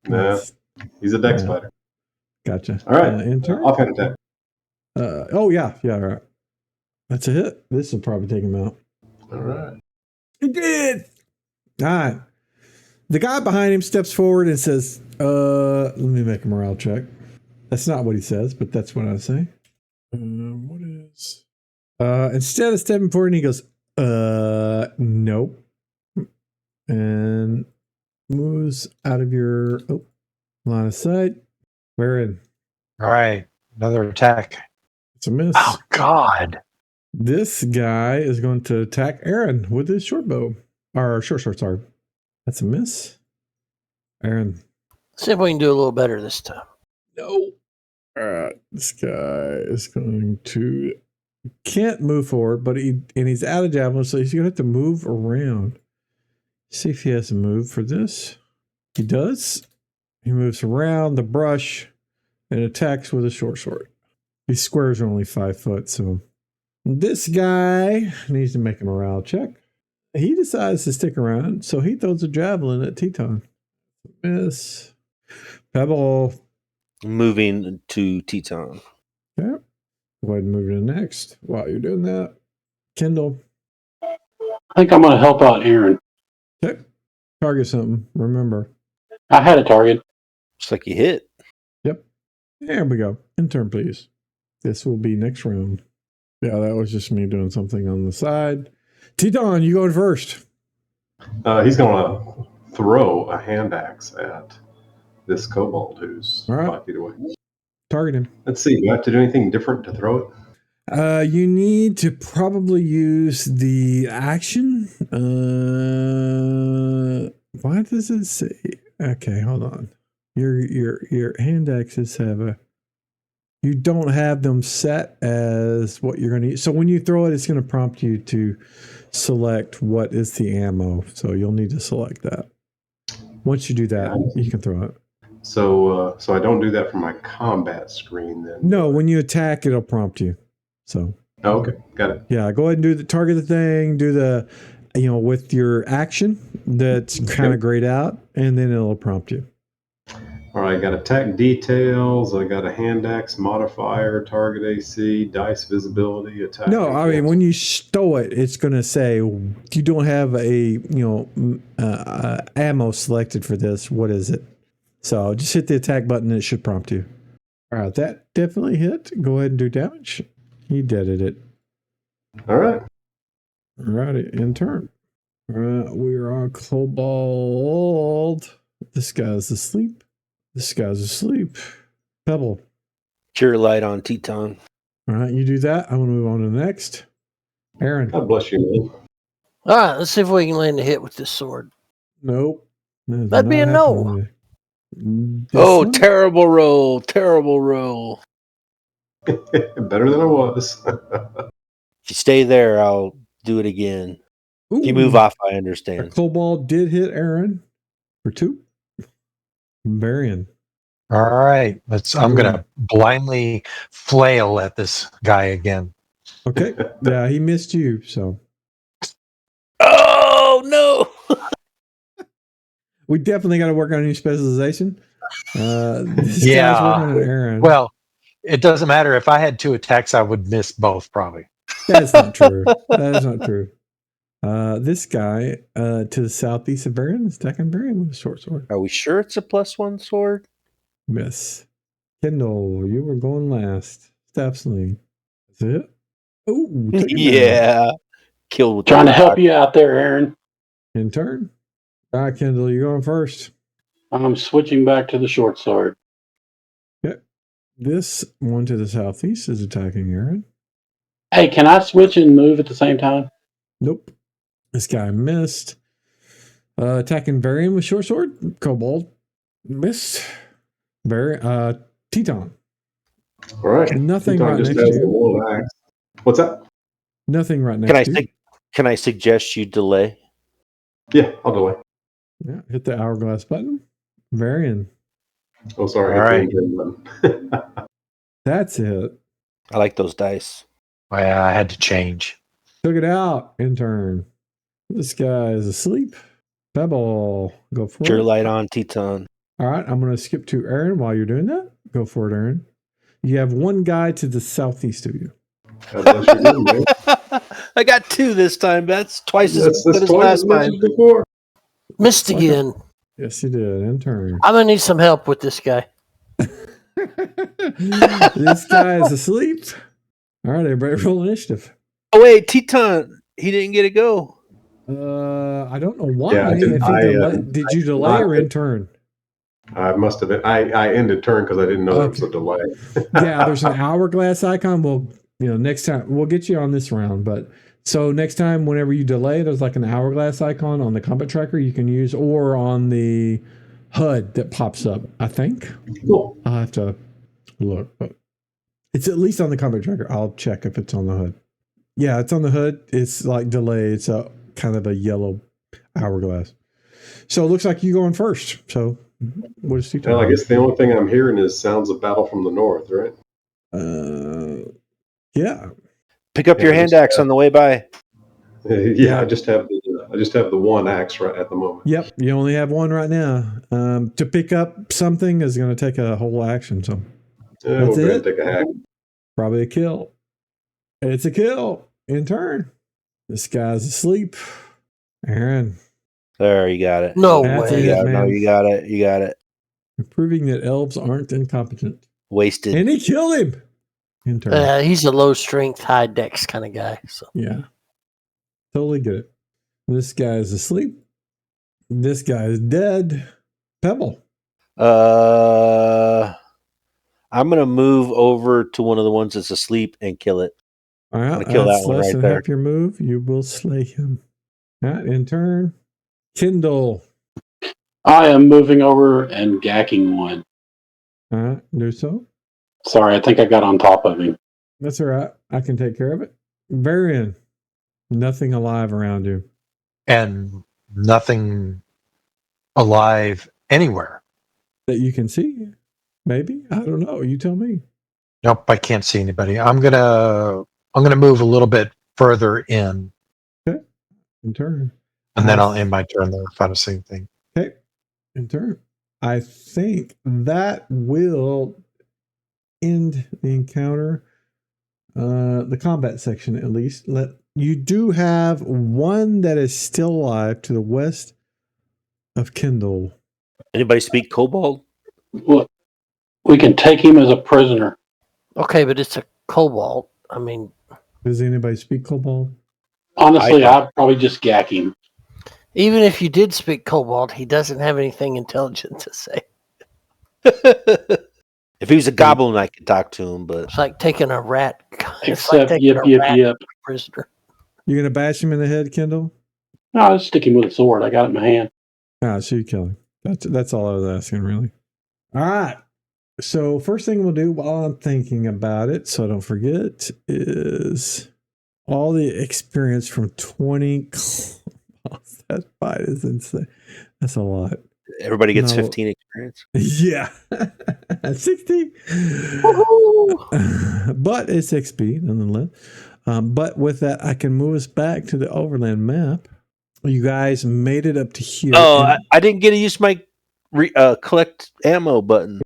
Nah, he's a dex
Yeah.
fighter.
Gotcha.
All right,
Enter.
offhand attack.
Oh yeah, right. That's a hit. This will probably take him out.
All right.
It did. All right. The guy behind him steps forward and says, let me make a morale check. That's not what he says, but that's what I say. What is... instead of stepping forward, he goes, nope. And moves out of your line of sight. We're in.
All right, another attack.
It's a miss.
Oh God!
This guy is going to attack Aaron with his short bow. Or short sword, sorry. That's a miss. Aaron.
See if we can do a little better this time.
No. All right. This guy is going to... Can't move forward, but he's out of javelin, so he's going to have to move around. See if he has a move for this. He does. He moves around the brush and attacks with a short sword. These squares are only 5 foot, so this guy needs to make a morale check. He decides to stick around, so he throws a javelin at Teton. Miss. Pebble.
Moving to Teton.
Okay. Go ahead and move to the next. While you're doing that, Kendall.
I think I'm going to help out Aaron.
Okay. Target something. Remember.
I had a target.
Looks like you hit.
Yep. There we go. Intern, please. This will be next round. Yeah, that was just me doing something on the side. Teton, you going first.
He's going to throw a hand axe at this kobold who's
All right.
5 feet away.
Target him.
Let's see. Do I have to do anything different to throw it?
You need to probably use the action. Why does it say? Okay, hold on. Your hand axes have a... You don't have them set as what you're going to use. So when you throw it, it's going to prompt you to select what is the ammo. So you'll need to select that. Once you do that, you can throw it.
So I don't do that for my combat screen then?
No, when you attack, it'll prompt you. So.
Oh, okay, got it.
Yeah, go ahead and do the target the thing, do the, with your action that's kind of grayed out, and then it'll prompt you.
All right, I got attack details. I got a hand axe modifier, target AC, dice visibility, attack.
No, I mean when you stow it, it's going to say you don't have a ammo selected for this. What is it? So just hit the attack button and it should prompt you. All right, that definitely hit. Go ahead and do damage. You deaded it.
All right.
All righty, in turn. We are on Kobold. This guy's asleep. This guy's asleep. Pebble.
Cure light on Teton.
All right, you do that. I'm going to move on to the next. Aaron.
God bless you, man.
All right, let's see if we can land a hit with this sword.
Nope.
That'd be a no.
Oh, terrible roll. Terrible roll.
Better than I was.
If you stay there, I'll do it again. If you move
Ooh,
off, I
a
understand.
kobold did hit Aaron for 2. Varian.
All right. I'm gonna blindly flail at this guy again.
Okay. Yeah, he missed you. So
Oh no!
we definitely got to work on your specialization. This
Yeah.
guy's working on Aaron.
Well, it doesn't matter. If I had 2 attacks, I would miss both probably.
That's not true. That is not true. This guy to the southeast of Varian is attacking Varian with a short sword.
Are we sure it's a +1 sword?
Miss. Kendall, you were going last. Staff sling. Is it? Oh,
Yeah. Killed with
Trying
the
to help
rock.
you out there, Aaron.
In turn. All right, Kendall, you're going first.
I'm switching back to the short sword.
Okay. This one to the southeast is attacking Aaron.
Hey, can I switch and move at the same time?
Nope. This guy missed. Attacking Varian with short sword. Kobold. Missed. Teton.
All right.
Nothing
Teton
right
just
next
has
to
the
you.
one axe. What's that?
Nothing right next to you.
Can I suggest you delay?
Yeah, I'll delay.
Yeah, hit the hourglass button. Varian.
Oh, sorry.
All
hit
right.
the end button.
That's it.
I like those dice.
Well, I had to change.
Took it out. Intern. This guy is asleep. Pebble. Go for
Your
it.
light on, Teton.
All right. I'm going to skip to Aaron while you're doing that. Go for it, Aaron. You have one guy to the southeast of you.
God bless you, good man.
I got 2 this time. That's twice as
That's
good as
twice
last
as much
time.
as before.
Missed again.
Yes, you did. Intern.
I'm gonna need some help with this guy.
This guy is asleep. All right, everybody roll initiative.
Oh wait, Teton, he didn't get to go.
I don't know why.
Yeah,
Did you delay or in turn?
I must have been. I ended turn because I didn't know there was a delay.
Yeah, there's an hourglass icon. Well, next time we'll get you on this round, but so next time, whenever you delay, there's like an hourglass icon on the combat tracker you can use, or on the HUD that pops up. I think
Cool.
I'll have to look, but it's at least on the combat tracker. I'll check if it's on the HUD. Yeah, it's on the HUD. It's like delayed. It's a kind of a yellow hourglass. So it looks like you going first. So what is he talking
Well, I guess the only thing I'm hearing is sounds of battle from the north, right?
Yeah.
Pick up your hand axe on the way by.
Yeah, I just have the one axe right at the moment.
Yep, you only have one right now. To pick up something is going to take a whole action. So
We'll go ahead and take a hack.
probably a kill. It's a kill in turn. This guy's asleep. Aaron.
There, you got it.
No
That's
way.
it, man.
No, you got it. You got it.
Proving that elves aren't incompetent.
Wasted.
And he killed him. In turn.
He's a low strength, high dex kind of guy. So
Yeah. Totally get it. This guy is asleep. This guy is dead. Pebble.
I'm gonna move over to one of the ones that's asleep and kill it.
All right.
Kill that
That's
one
less
right
than
there.
half your move. You will slay him. All right. In turn. Kindle.
I am moving over and gacking one.
All right. Do so.
Sorry, I think I got on top of him.
That's all right. I can take care of it. Varian. Nothing alive around you.
And nothing alive anywhere.
That you can see. Maybe. I don't know. You tell me.
Nope, I can't see anybody. I'm gonna move a little bit further in,
In turn.
and then I'll end my turn there if I don't see anything.
Okay. In turn. I think that will end the encounter. The combat section, at least. You do have one that is still alive to the west of Kindle.
Anybody speak kobold?
Look, we can take him as a prisoner.
okay, but it's a cobalt. I mean,
Does anybody speak Kobold?
Honestly, I'd probably just gack him.
even if you did speak cobalt, he doesn't have anything intelligent to say.
If he was a goblin, I could talk to him, but
It's like taking a rat. It's
Except,
like taking a rat
yip.
prisoner.
You're going to bash him in the head, Kindle?
No, I'll stick him with a sword. I got it in my hand.
So you kill him. That's all I was asking, really. All right. So first thing we'll do while I'm thinking about it, so I don't forget, is all the experience from 20 claws. That fight is insane. That's a lot.
Everybody gets
No.
15 experience.
Yeah. 60. But it's XP nonetheless. But with that, I can move us back to the overland map. You guys made it up to here.
Oh,
and-
I didn't get to use my collect ammo button.